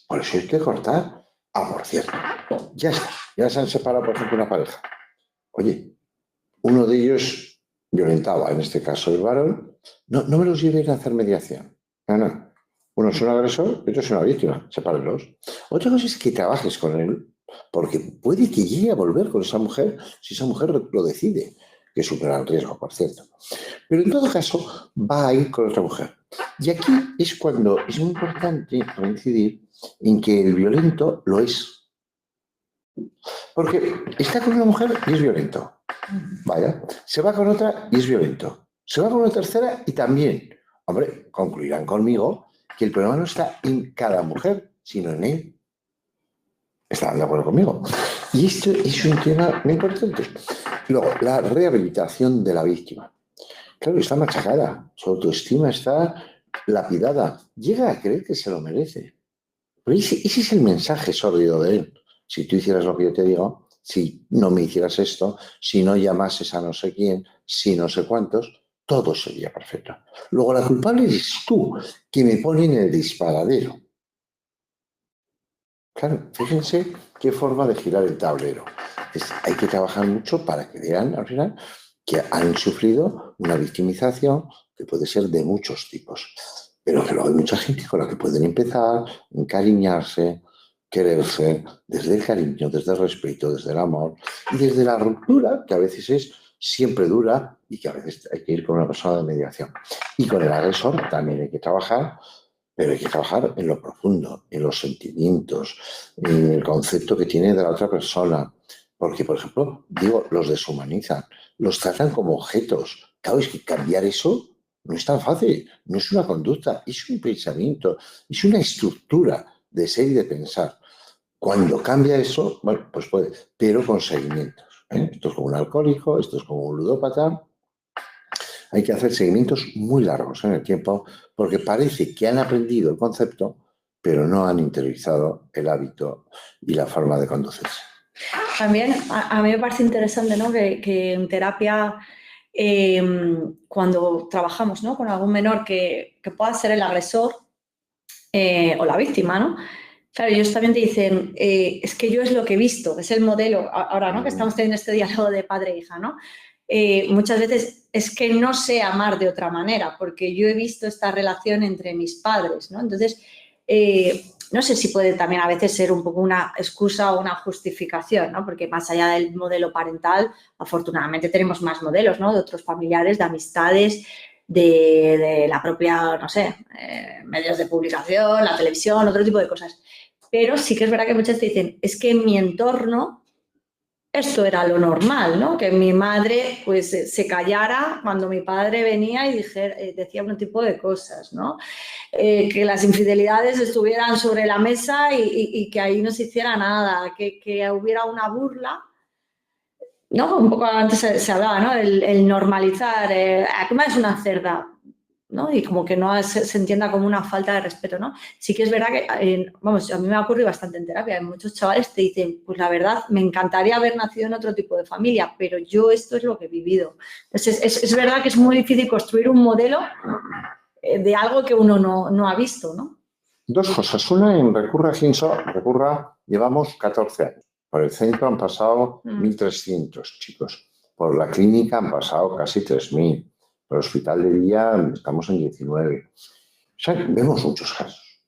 Por eso hay que cortar. Por cierto, ya está, ya se han separado, por ejemplo, una pareja. Oye, uno de ellos violentaba, en este caso el varón, no me los lleven a hacer mediación. No. Uno es un agresor y otro es una víctima, sepárenlos. Otra cosa es que trabajes con él, porque puede que llegue a volver con esa mujer si esa mujer lo decide, que es un gran riesgo, por cierto. Pero en todo caso, va a ir con otra mujer. Y aquí es cuando es muy importante coincidir en que el violento lo es. Porque está con una mujer y es violento. Vaya, se va con otra y es violento. Se va con una tercera y también. Hombre, concluirán conmigo que el problema no está en cada mujer, sino en él. ¿Estarán de acuerdo conmigo? Y esto es un tema muy importante. Luego, la rehabilitación de la víctima. Claro, está machacada, su autoestima está lapidada. Llega a creer que se lo merece. Pero ese es el mensaje sórdido de él. Si tú hicieras lo que yo te digo, si no me hicieras esto, si no llamases a no sé quién, si no sé cuántos, todo sería perfecto. Luego, la culpable eres tú, que me pone en el disparadero. Claro, fíjense qué forma de girar el tablero. Hay que trabajar mucho para que vean, al final, que han sufrido una victimización que puede ser de muchos tipos. Pero que luego hay mucha gente con la que pueden empezar, encariñarse, quererse, desde el cariño, desde el respeto, desde el amor y desde la ruptura, que a veces es siempre dura y que a veces hay que ir con una persona de mediación. Y con el agresor también hay que trabajar, pero hay que trabajar en lo profundo, en los sentimientos, en el concepto que tiene de la otra persona. Porque, por ejemplo, los deshumanizan, los tratan como objetos. Claro, es que cambiar eso no es tan fácil, no es una conducta, es un pensamiento, es una estructura de ser y de pensar. Cuando cambia eso, bueno, pues puede, pero con seguimientos. Esto es como un alcohólico, esto es como un ludópata. Hay que hacer seguimientos muy largos en el tiempo porque parece que han aprendido el concepto, pero no han interiorizado el hábito y la forma de conducirse. También a mí me parece interesante, ¿no? que en terapia, cuando trabajamos, ¿no? con algún menor que pueda ser el agresor o la víctima, ¿no? Claro, ellos también te dicen, es que yo es lo que he visto, es el modelo. Ahora, ¿no? que estamos teniendo este diálogo de padre e hija, ¿no? Muchas veces es que no sé amar de otra manera porque yo he visto esta relación entre mis padres, ¿no? Entonces, no sé si puede también a veces ser un poco una excusa o una justificación, ¿no? Porque más allá del modelo parental, afortunadamente tenemos más modelos, ¿no? De otros familiares, de amistades, de la propia, no sé, medios de publicación, la televisión, otro tipo de cosas. pero sí que es verdad que muchas te dicen, es que en mi entorno esto era lo normal, ¿no? Que mi madre pues se callara cuando mi padre venía y decía un tipo de cosas, ¿no? Que las infidelidades estuvieran sobre la mesa y que ahí no se hiciera nada, que hubiera una burla, ¿no? Un poco antes se hablaba, ¿no? El normalizar, ¿cómo es una cerda? ¿No? Y como que no se entienda como una falta de respeto, ¿no? Sí que es verdad que, vamos, a mí me ha ocurrido bastante en terapia, hay muchos chavales te dicen, pues la verdad, me encantaría haber nacido en otro tipo de familia, pero yo esto es lo que he vivido. Entonces, es verdad que es muy difícil construir un modelo de algo que uno no ha visto, ¿no? Dos cosas. Una, en Recurra Ginso, Recurra, llevamos 14 años. Por el centro han pasado 1.300 chicos. Por la clínica han pasado casi 3.000. Por el hospital de día estamos en 19. O sea, vemos muchos casos.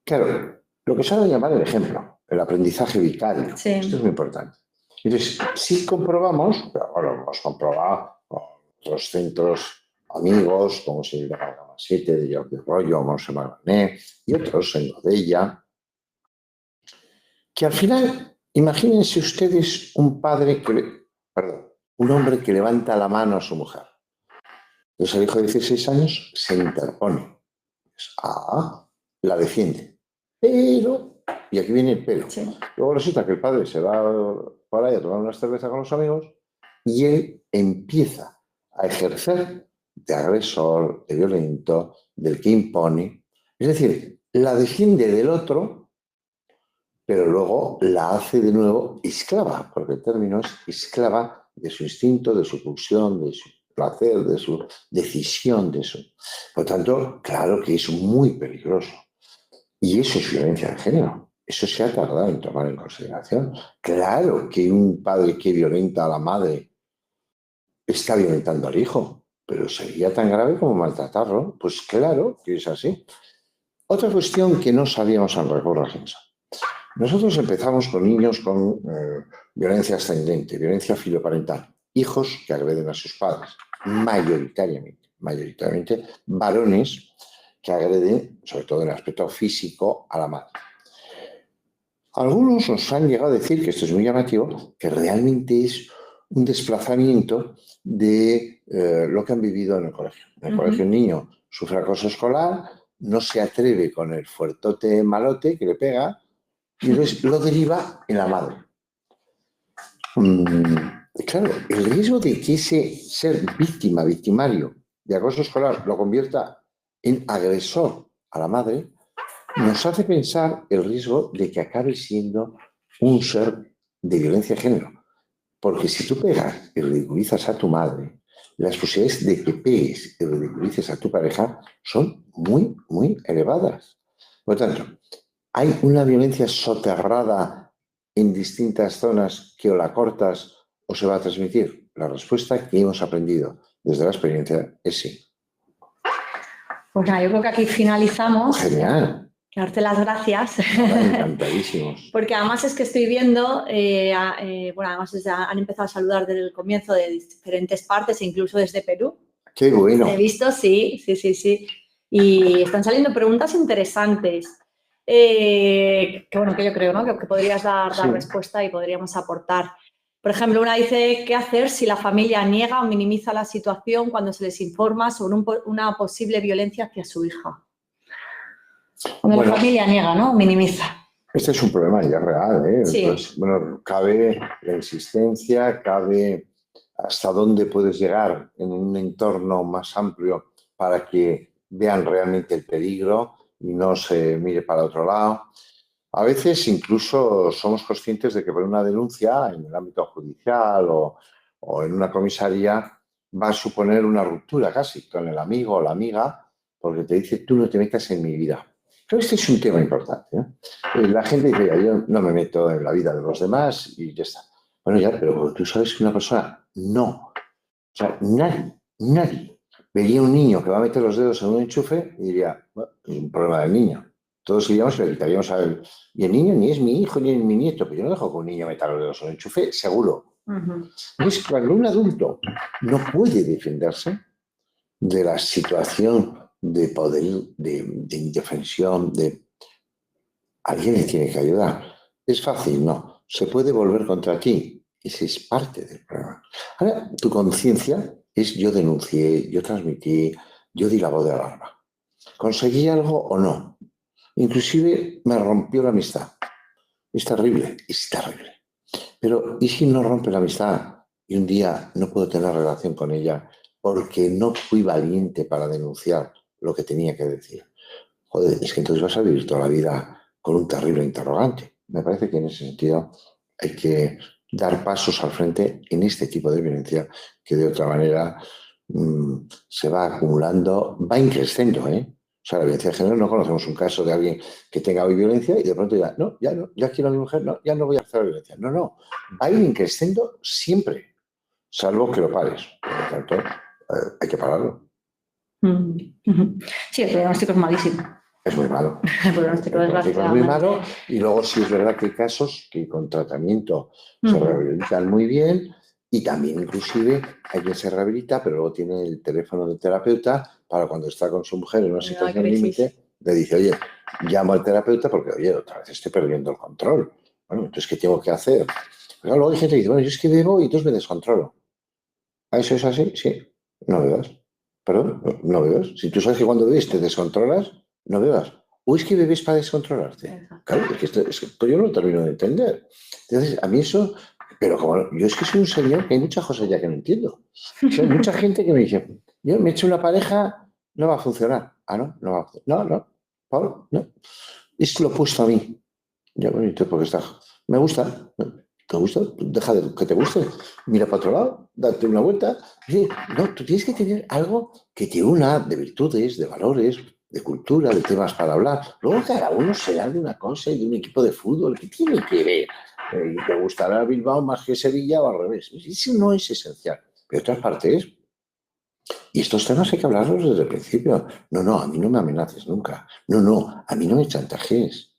Claro, lo que se ha de llamar el ejemplo, el aprendizaje vicario. Sí. Esto es muy importante. Entonces, si comprobamos, pero bueno, lo hemos comprobado con otros centros amigos, como se llama Gama 7, de Jordi Rollo, Monse Marbané y otros en Godella, que al final, imagínense ustedes un un hombre que levanta la mano a su mujer. Entonces el hijo de 16 años se interpone. La defiende. Pero, y aquí viene el pero, Sí. luego resulta que el padre se va por ahí a tomar unas cervezas con los amigos y él empieza a ejercer de agresor, de violento, del que impone. Es decir, la defiende del otro, pero luego la hace de nuevo esclava, porque el término es esclava de su instinto, de su pulsión, de su placer, de su decisión, de eso. Por tanto, claro que es muy peligroso. Y eso es violencia de género. Eso se ha tardado en tomar en consideración. Claro que un padre que violenta a la madre está violentando al hijo, pero sería tan grave como maltratarlo. Pues claro que es así. Otra cuestión que no sabíamos en Recurra Ginso. Nosotros empezamos con niños con violencia ascendente, violencia filoparental, hijos que agreden a sus padres, mayoritariamente varones que agreden, sobre todo en el aspecto físico, a la madre. Algunos nos han llegado a decir, que esto es muy llamativo, que realmente es un desplazamiento de lo que han vivido en el colegio. En el colegio un niño sufre acoso escolar, no se atreve con el fuertote malote que le pega y entonces lo deriva en la madre. Claro, el riesgo de que ese ser victimario de acoso escolar lo convierta en agresor a la madre nos hace pensar el riesgo de que acabe siendo un ser de violencia de género. Porque si tú pegas y ridiculizas a tu madre, las posibilidades de que pegues y ridiculices a tu pareja son muy, muy elevadas. Por lo tanto, ¿hay una violencia soterrada en distintas zonas que o la cortas o se va a transmitir? La respuesta que hemos aprendido desde la experiencia es sí. Pues nada, yo creo que aquí finalizamos. Genial. Darte las gracias. Encantadísimos. Porque además es que estoy viendo, bueno, además han empezado a saludar desde el comienzo de diferentes partes, incluso desde Perú. Qué bueno. He visto, sí. Y están saliendo preguntas interesantes. Que bueno, que yo creo, ¿no? Que podrías dar respuesta y podríamos aportar. Por ejemplo, una dice, ¿qué hacer si la familia niega o minimiza la situación cuando se les informa sobre una posible violencia hacia su hija? Cuando la familia niega, ¿no? Minimiza. Este es un problema ya real, ¿eh? Sí. Entonces, bueno, cabe la insistencia, cabe hasta dónde puedes llegar en un entorno más amplio para que vean realmente el peligro y no se mire para otro lado. A veces incluso somos conscientes de que por una denuncia en el ámbito judicial o en una comisaría va a suponer una ruptura casi con el amigo o la amiga porque te dice tú no te metas en mi vida. Pero este es un tema importante, ¿eh? La gente dice, yo no me meto en la vida de los demás y ya está. Bueno, ya, pero tú sabes que una persona no. O sea, nadie vería un niño que va a meter los dedos en un enchufe y diría, bueno, es un problema del niño. Todos iríamos y le quitaríamos a él. Y el niño ni es mi hijo ni es mi nieto, pero yo no dejo que un niño meta los dedos en un enchufe, seguro. Entonces, cuando un adulto no puede defenderse de la situación de poder, de indefensión, alguien le tiene que ayudar. ¿Es fácil? No. ¿Se puede volver contra ti? Ese es parte del problema. Ahora, tu conciencia es yo denuncié, yo transmití, yo di la voz de alarma. ¿Conseguí algo o no? Inclusive me rompió la amistad. Es terrible, es terrible. Pero ¿y si no rompe la amistad y un día no puedo tener relación con ella porque no fui valiente para denunciar lo que tenía que decir? Joder, es que entonces vas a vivir toda la vida con un terrible interrogante. Me parece que en ese sentido hay que dar pasos al frente en este tipo de violencia que de otra manera se va acumulando, va increciendo, ¿eh? O sea, la violencia de género no conocemos un caso de alguien que tenga hoy violencia y de pronto diga, no, ya quiero a mi mujer, no, ya no voy a hacer la violencia. No, no, va a ir increciendo siempre, salvo que lo pares. Por lo tanto, hay que pararlo. Sí, el pronóstico es malísimo. Es muy malo. El pronóstico Es muy malo y luego sí es verdad que hay casos que con tratamiento se rehabilitan muy bien y también inclusive hay quien se rehabilita pero luego tiene el teléfono del terapeuta para cuando está con su mujer en una situación límite le dice, oye, llamo al terapeuta porque, oye, otra vez estoy perdiendo el control. Bueno, entonces, ¿qué tengo que hacer? Pero luego hay gente que dice, bueno, yo es que bebo y entonces me descontrolo. ¿Ah, eso es así? Sí. No bebas. Perdón, no bebas. Si tú sabes que cuando bebes te descontrolas, no bebas. ¿O es que bebes para descontrolarte? Exacto. Claro, es que yo no lo termino de entender. Entonces, a mí eso... Pero como yo es que soy un señor que hay muchas cosas ya que no entiendo. O sea, hay mucha gente que me dice, yo me he hecho una pareja, no va a funcionar. Ah, no, no va a funcionar. No, Pablo, no. Es lo opuesto a mí. Ya, bueno, entonces, ¿por qué está? Me gusta. ¿Te gusta? Deja de que te guste. Mira para otro lado, date una vuelta. No, tú tienes que tener algo que te una de virtudes, de valores, de cultura, de temas para hablar. Luego cada uno será de una cosa y de un equipo de fútbol. ¿Qué tiene que ver? ¿Te gustará Bilbao más que Sevilla o al revés? Eso no es esencial. Pero otras partes, y estos temas hay que hablarlos desde el principio. No, no, a mí no me amenaces nunca. No, no, a mí no me chantajees.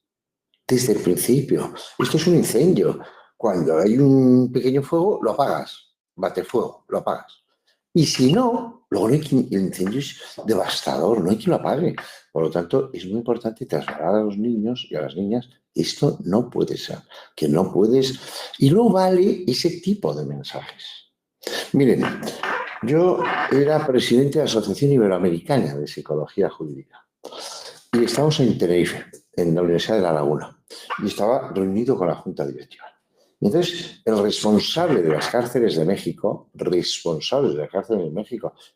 Desde el principio. Esto es un incendio. Cuando hay un pequeño fuego, lo apagas. Bate fuego, lo apagas. Y si no, luego el incendio es devastador, no hay quien lo apague. Por lo tanto, es muy importante trasladar a los niños y a las niñas, esto no puede ser, que no puedes... Y no vale ese tipo de mensajes. Miren, yo era presidente de la Asociación Iberoamericana de Psicología Jurídica y estábamos en Tenerife, en la Universidad de La Laguna, y estaba reunido con la Junta Directiva. Y entonces, el responsable de las cárceles de México,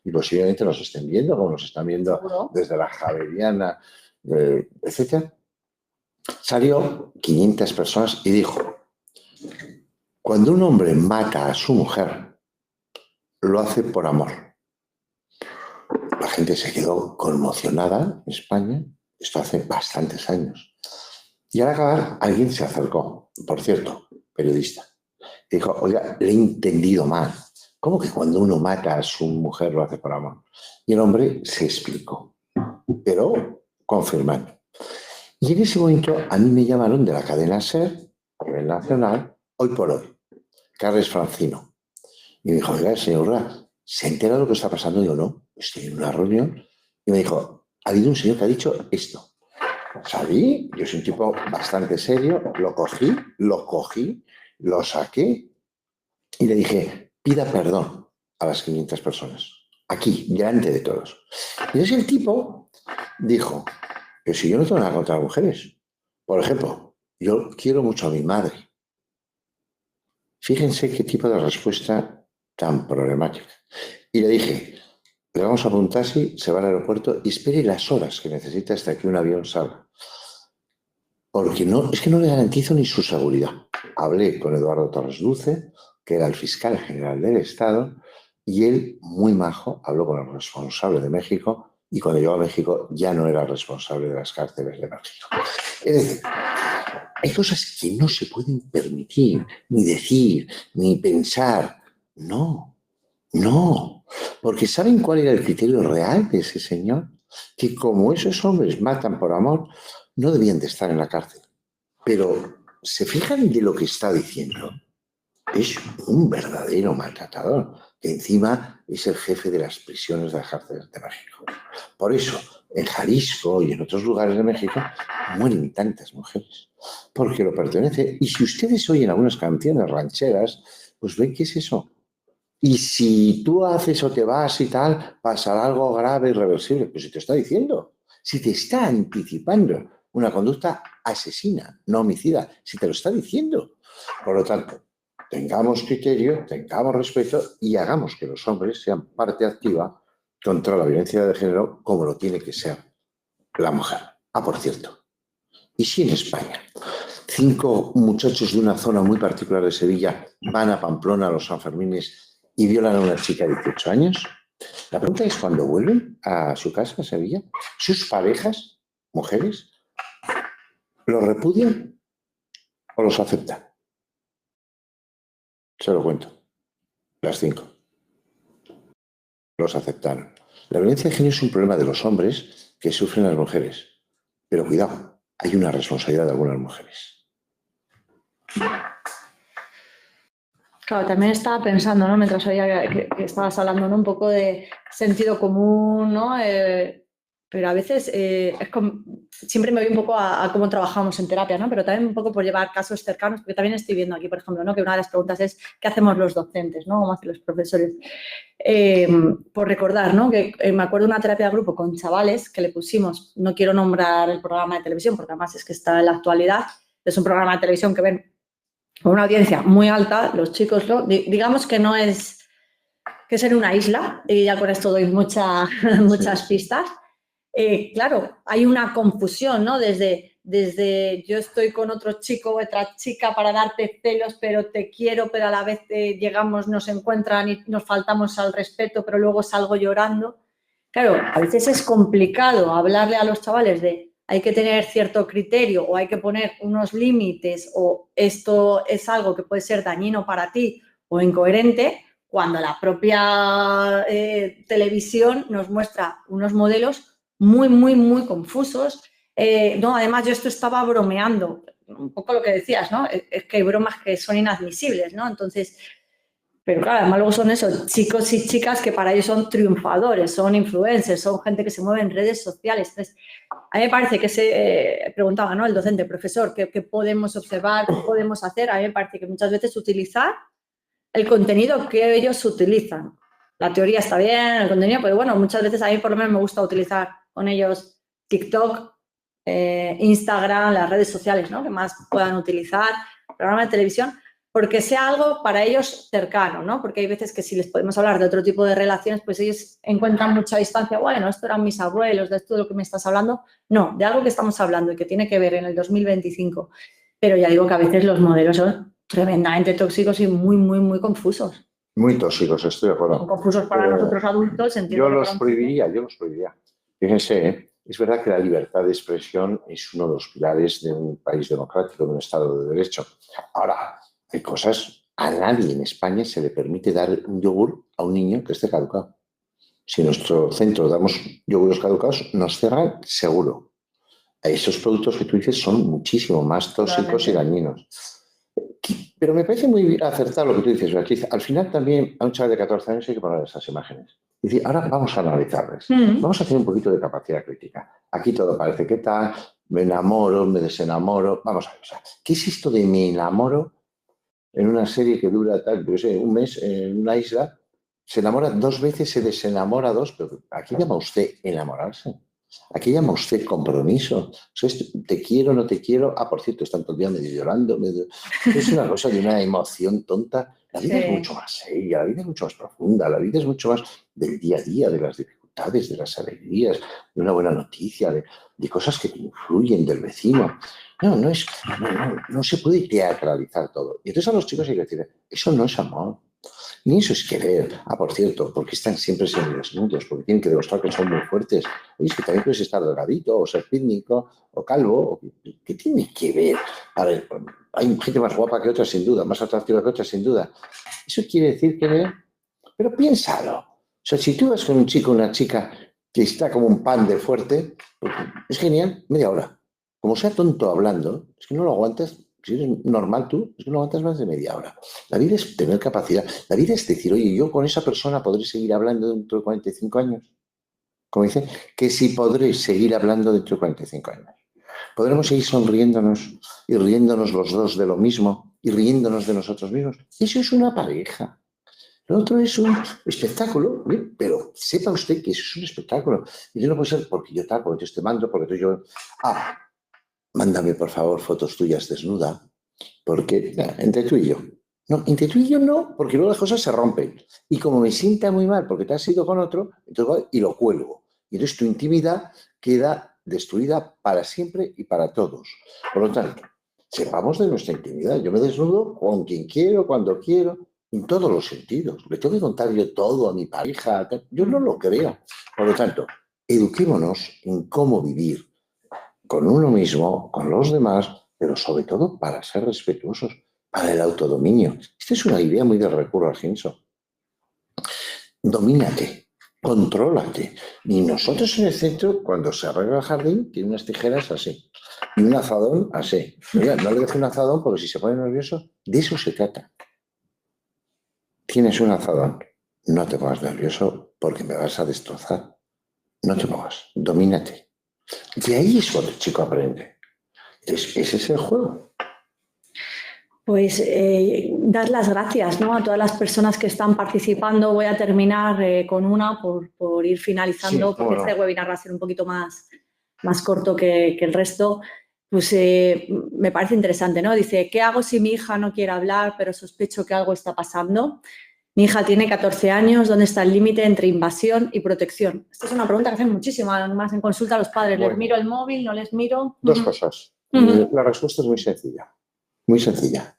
y posiblemente nos estén viendo, como nos están viendo desde la Javeriana, etcétera, salió 500 personas y dijo, cuando un hombre mata a su mujer, lo hace por amor. La gente se quedó conmocionada en España, esto hace bastantes años. Y al acabar, alguien se acercó, por cierto, periodista, y dijo, oiga, le he entendido mal. ¿Cómo que cuando uno mata a su mujer lo hace por amor? Y el hombre se explicó, pero confirmando. Y en ese momento a mí me llamaron de la cadena SER, a nivel nacional, hoy por hoy, Carles Francino. Y me dijo, oiga, señor Urra, ¿se entera de lo que está pasando? Y yo, no, estoy en una reunión. Y me dijo, ha habido un señor que ha dicho esto. Salí, yo soy un tipo bastante serio, lo cogí, lo saqué y le dije, pida perdón a las 500 personas, aquí, delante de todos. Y entonces el tipo dijo, pero si yo no tengo nada contra las mujeres. Por ejemplo, yo quiero mucho a mi madre. Fíjense qué tipo de respuesta tan problemática. Y le dije, le vamos a preguntar si se va al aeropuerto y espere las horas que necesita hasta que un avión salga. Porque no, es que no le garantizo ni su seguridad. Hablé con Eduardo Torres Dulce, que era el fiscal general del Estado, y él, muy majo, habló con el responsable de México, y cuando llegó a México ya no era el responsable de las cárceles de México. Es decir, hay cosas que no se pueden permitir, ni decir, ni pensar. No, no. Porque ¿saben cuál era el criterio real de ese señor? Que como esos hombres matan por amor, no debían de estar en la cárcel. Pero, ¿se fijan de lo que está diciendo? es un verdadero maltratador, que encima es el jefe de las prisiones de las cárceles de México. Por eso, en Jalisco y en otros lugares de México mueren tantas mujeres, porque lo pertenece. Y si ustedes oyen algunas canciones rancheras, pues ven qué es eso. Y si tú haces o te vas y tal, pasará algo grave, irreversible. Pues si te está diciendo, si te está anticipando una conducta asesina, no homicida, si te lo está diciendo. Por lo tanto, tengamos criterio, tengamos respeto y hagamos que los hombres sean parte activa contra la violencia de género como lo tiene que ser la mujer. Ah, por cierto, y si en España 5 muchachos de una zona muy particular de Sevilla van a Pamplona a los Sanfermines y violan a una chica de 18 años, la pregunta es, cuando vuelven a su casa, a Sevilla, sus parejas, mujeres, ¿los repudian o los aceptan? Se lo cuento. Las 5. Los aceptaron. La violencia de género es un problema de los hombres que sufren las mujeres. Pero cuidado, hay una responsabilidad de algunas mujeres. Claro, también estaba pensando, ¿no? Mientras oía que estabas hablando, ¿no? Un poco de sentido común, ¿no? Pero a veces siempre me voy un poco a cómo trabajamos en terapia, ¿no? Pero también un poco por llevar casos cercanos, porque también estoy viendo aquí, por ejemplo, ¿no? Que una de las preguntas es ¿qué hacemos los docentes, ¿no? ¿Cómo hacen los profesores? Por recordar, ¿no? Que me acuerdo de una terapia de grupo con chavales que le pusimos, no quiero nombrar el programa de televisión, porque además es que está en la actualidad, es un programa de televisión que ven con una audiencia muy alta, los chicos, ¿no? Digamos que no es que es en una isla, y ya con esto doy muchas pistas. Claro, hay una confusión, ¿no? Desde yo estoy con otro chico o otra chica para darte celos, pero te quiero, pero a la vez llegamos, nos encuentran y nos faltamos al respeto, pero luego salgo llorando. Claro, a veces es complicado hablarle a los chavales de hay que tener cierto criterio o hay que poner unos límites o esto es algo que puede ser dañino para ti o incoherente, cuando la propia televisión nos muestra unos modelos muy confusos. No, además, yo esto estaba bromeando, un poco lo que decías, ¿no? Es que hay bromas que son inadmisibles, ¿no? Entonces, pero claro, además luego son esos chicos y chicas que para ellos son triunfadores, son influencers, son gente que se mueve en redes sociales. Entonces, a mí me parece que se preguntaba, ¿no? El docente, profesor, ¿qué podemos observar? ¿Qué podemos hacer? A mí me parece que muchas veces utilizar el contenido que ellos utilizan. La teoría está bien, el contenido, pero bueno, muchas veces a mí por lo menos me gusta utilizar con ellos TikTok, Instagram, las redes sociales, ¿no? Que más puedan utilizar, programas de televisión, porque sea algo para ellos cercano, ¿no? Porque hay veces que si les podemos hablar de otro tipo de relaciones, pues ellos encuentran mucha distancia. Bueno, esto eran mis abuelos, de esto de lo que me estás hablando. No, de algo que estamos hablando y que tiene que ver en el 2025. Pero ya digo que a veces los modelos son tremendamente tóxicos y muy confusos. Muy tóxicos, estoy de acuerdo. Son confusos para nosotros adultos. Yo los prohibiría. Fíjense, es verdad que la libertad de expresión es uno de los pilares de un país democrático, de un Estado de Derecho. Ahora, hay cosas, a nadie en España se le permite dar un yogur a un niño que esté caducado. Si en nuestro centro damos yogures caducados, nos cerran seguro. Esos productos que tú dices son muchísimo más tóxicos y dañinos. Pero me parece muy acertado lo que tú dices, Beatriz. Al final también a un chaval de 14 años hay que poner esas imágenes. Y decir, ahora vamos a analizarles. Vamos a hacer un poquito de capacidad crítica. Aquí todo parece que tal, me enamoro, me desenamoro. Vamos a ver, o sea, ¿qué es esto de me enamoro en una serie que dura tal, yo sé, un mes en una isla? Se enamora 2 veces, se desenamora 2, pero aquí llama usted enamorarse. Aquí llama usted compromiso. O sea, te quiero, no te quiero. Ah, por cierto, están todo el día medio llorando. Es una cosa de una emoción tonta. La vida es mucho más seria, la vida es mucho más profunda, la vida es mucho más del día a día, de las dificultades, de las alegrías, de una buena noticia, de cosas que te influyen, del vecino. No se puede teatralizar todo. Y entonces a los chicos hay que decir, eso no es amor. Ni eso es querer. Ah, por cierto, porque están siempre desnudos, porque tienen que demostrar que son muy fuertes. Oye, es que también puedes estar delgadito, o ser pítnico, o calvo. ¿Qué tiene que ver? A ver, hay gente más guapa que otra, sin duda, más atractiva que otra, sin duda. Eso quiere decir que... Pero piénsalo. O sea, si tú vas con un chico o una chica que está como un pan de fuerte, es genial, media hora. Como sea tonto hablando, es que no lo aguantas Si eres normal tú, es que no aguantas más de media hora. La vida es tener capacidad. La vida es decir, oye, yo con esa persona podré seguir hablando dentro de 45 años. Como dice, que si podré seguir hablando dentro de 45 años. Podremos seguir sonriéndonos y riéndonos los dos de lo mismo y riéndonos de nosotros mismos. Eso es una pareja. Lo otro es un espectáculo, ¿bien? Pero sepa usted que eso es un espectáculo. Y yo no puede ser porque yo tal, porque yo te mando, porque tú yo... Mándame por favor fotos tuyas desnuda, porque entre tú y yo. No, entre tú y yo no, porque luego las cosas se rompen. Y como me sienta muy mal porque te has ido con otro, entonces, y lo cuelgo. Y entonces tu intimidad queda destruida para siempre y para todos. Por lo tanto, sepamos de nuestra intimidad. Yo me desnudo con quien quiero, cuando quiero, en todos los sentidos. Le tengo que contar yo todo a mi pareja. Yo no lo creo. Por lo tanto, eduquémonos en cómo vivir con uno mismo, con los demás, pero sobre todo para ser respetuosos, para el autodominio. Esta es una idea muy del recurso al Hinson. Domínate, contrólate. Y nosotros en el centro, cuando se arregla el jardín, tiene unas tijeras así y un azadón así. Oiga, no le dejo un azadón porque si se pone nervioso, de eso se trata. Tienes un azadón, no te pongas nervioso porque me vas a destrozar. No te pongas, domínate. De ahí es cuando el chico aprende. Ese es el juego. Pues dar las gracias, ¿no?, a todas las personas que están participando. Voy a terminar con una por ir finalizando, porque este webinar va a ser un poquito más corto que el resto. Pues me parece interesante, ¿no? Dice, ¿qué hago si mi hija no quiere hablar, pero sospecho que algo está pasando? Mi hija tiene 14 años, ¿dónde está el límite entre invasión y protección? Esta es una pregunta que hacen muchísimo, además en consulta a los padres. Bueno, ¿les miro el móvil, no les miro? Dos cosas. La respuesta es muy sencilla. Muy sencilla.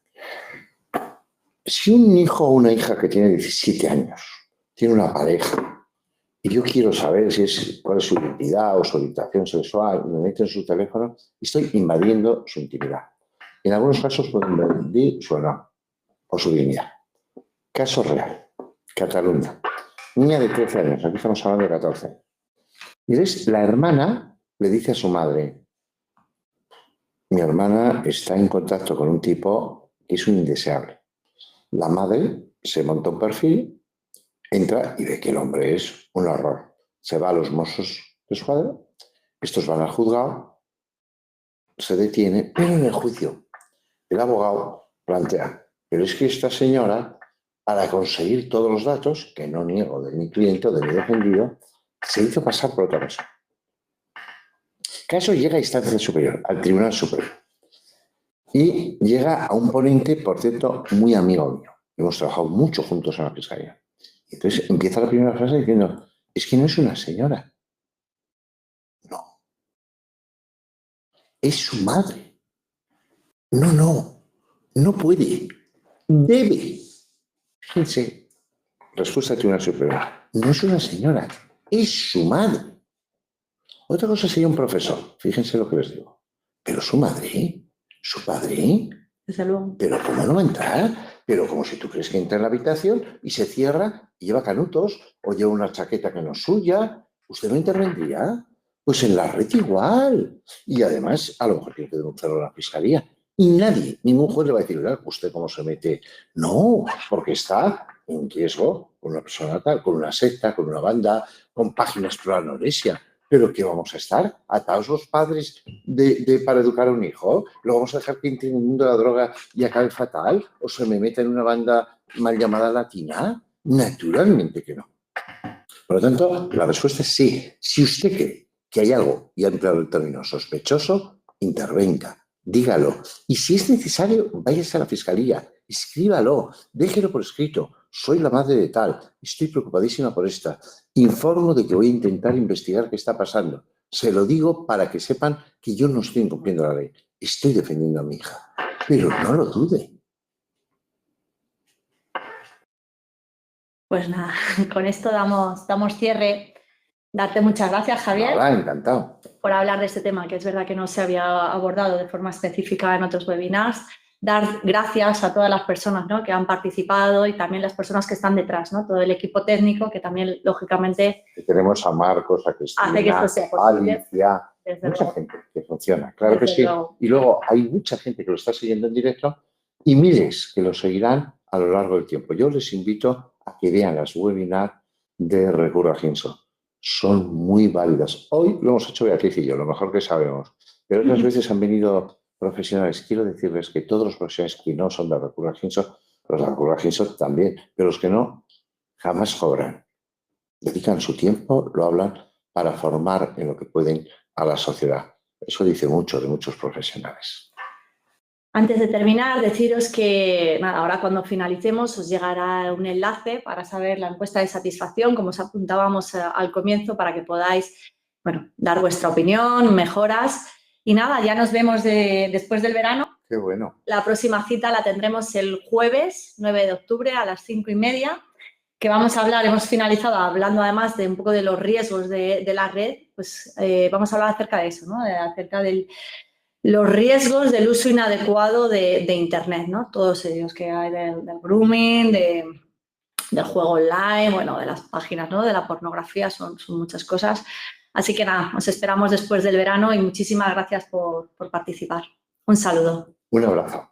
Si un hijo o una hija que tiene 17 años tiene una pareja y yo quiero saber cuál es su identidad o su orientación sexual, me meto en su teléfono y estoy invadiendo su intimidad. En algunos casos puedo invadir su honor o su dignidad. Caso real. Cataluña. Niña de 13 años, aquí estamos hablando de 14. Y entonces la hermana le dice a su madre, mi hermana está en contacto con un tipo que es un indeseable. La madre se monta un perfil, entra y ve que el hombre es un horror. Se va a los Mossos de Escuadra, estos van al juzgado, se detiene, pero en el juicio el abogado plantea, pero es que esta señora, para conseguir todos los datos, que no niego de mi cliente o de mi defendido, se hizo pasar por otra persona. El caso llega a instancia superior, al Tribunal Supremo. Y llega a un ponente, por cierto, muy amigo mío. Hemos trabajado mucho juntos en la fiscalía. Entonces empieza la primera frase diciendo, es que no es una señora. No. Es su madre. No puede. Debe. Fíjense, respuesta del Tribunal Supremo. No es una señora, es su madre. Otra cosa sería un profesor. Fíjense lo que les digo. Pero su madre, su padre. Desde luego. Pero ¿cómo no va a entrar? Pero como si tú crees que entra en la habitación y se cierra y lleva canutos o lleva una chaqueta que no es suya. ¿Usted no intervendría? Pues en la red igual. Y además, a lo mejor tiene que denunciarlo a la fiscalía. Y nadie, ningún juez le va a decir, ¿usted cómo se mete? No, porque está en riesgo con una persona tal, con una secta, con una banda, con páginas pro anorexia. ¿Pero qué vamos a estar? ¿Atados los padres para educar a un hijo? ¿Lo vamos a dejar que entre en el mundo de la droga y acabe fatal? ¿O se me meta en una banda mal llamada latina? Naturalmente que no. Por lo tanto, la respuesta es sí. Si usted cree que hay algo, y ha empleado el término sospechoso, intervenga, dígalo. Y si es necesario, váyase a la fiscalía, escríbalo, déjelo por escrito. Soy la madre de tal, estoy preocupadísima por esta. Informo de que voy a intentar investigar qué está pasando. Se lo digo para que sepan que yo no estoy incumpliendo la ley. Estoy defendiendo a mi hija. Pero no lo dude. Pues nada, con esto damos cierre. Darte muchas gracias, Javier. Hola, encantado. Por hablar de este tema, que es verdad que no se había abordado de forma específica en otros webinars. Dar gracias a todas las personas, ¿no?, que han participado y también las personas que están detrás, ¿no?, todo el equipo técnico que también, lógicamente, tenemos a Marcos, a Cristina, hace que esto sea a Alicia, mucha gente que funciona, claro que sí. Luego. Y luego hay mucha gente que lo está siguiendo en directo y miles que lo seguirán a lo largo del tiempo. Yo les invito a que vean las webinars de Recurra Hinson. Son muy válidas. Hoy lo hemos hecho Beatriz y yo, lo mejor que sabemos. Pero otras veces han venido profesionales. Quiero decirles que todos los profesionales que no son de Recurra Hinson, los de Recurra Hinson también, pero los que no, jamás cobran. Dedican su tiempo, lo hablan para formar en lo que pueden a la sociedad. Eso dice mucho de muchos profesionales. Antes de terminar, deciros que nada, ahora cuando finalicemos os llegará un enlace para saber la encuesta de satisfacción, como os apuntábamos al comienzo, para que podáis dar vuestra opinión, mejoras. Y nada, ya nos vemos después del verano. Qué bueno. La próxima cita la tendremos el jueves 9 de octubre a las 5:30, que vamos a hablar, hemos finalizado hablando además de un poco de los riesgos de la red, pues vamos a hablar acerca de eso, ¿no? Acerca de los riesgos del uso inadecuado de Internet, ¿no? Todos ellos que hay del grooming, del juego online, bueno, de las páginas, ¿no? De la pornografía, son muchas cosas. Así que nada, os esperamos después del verano y muchísimas gracias por participar. Un saludo. Un abrazo.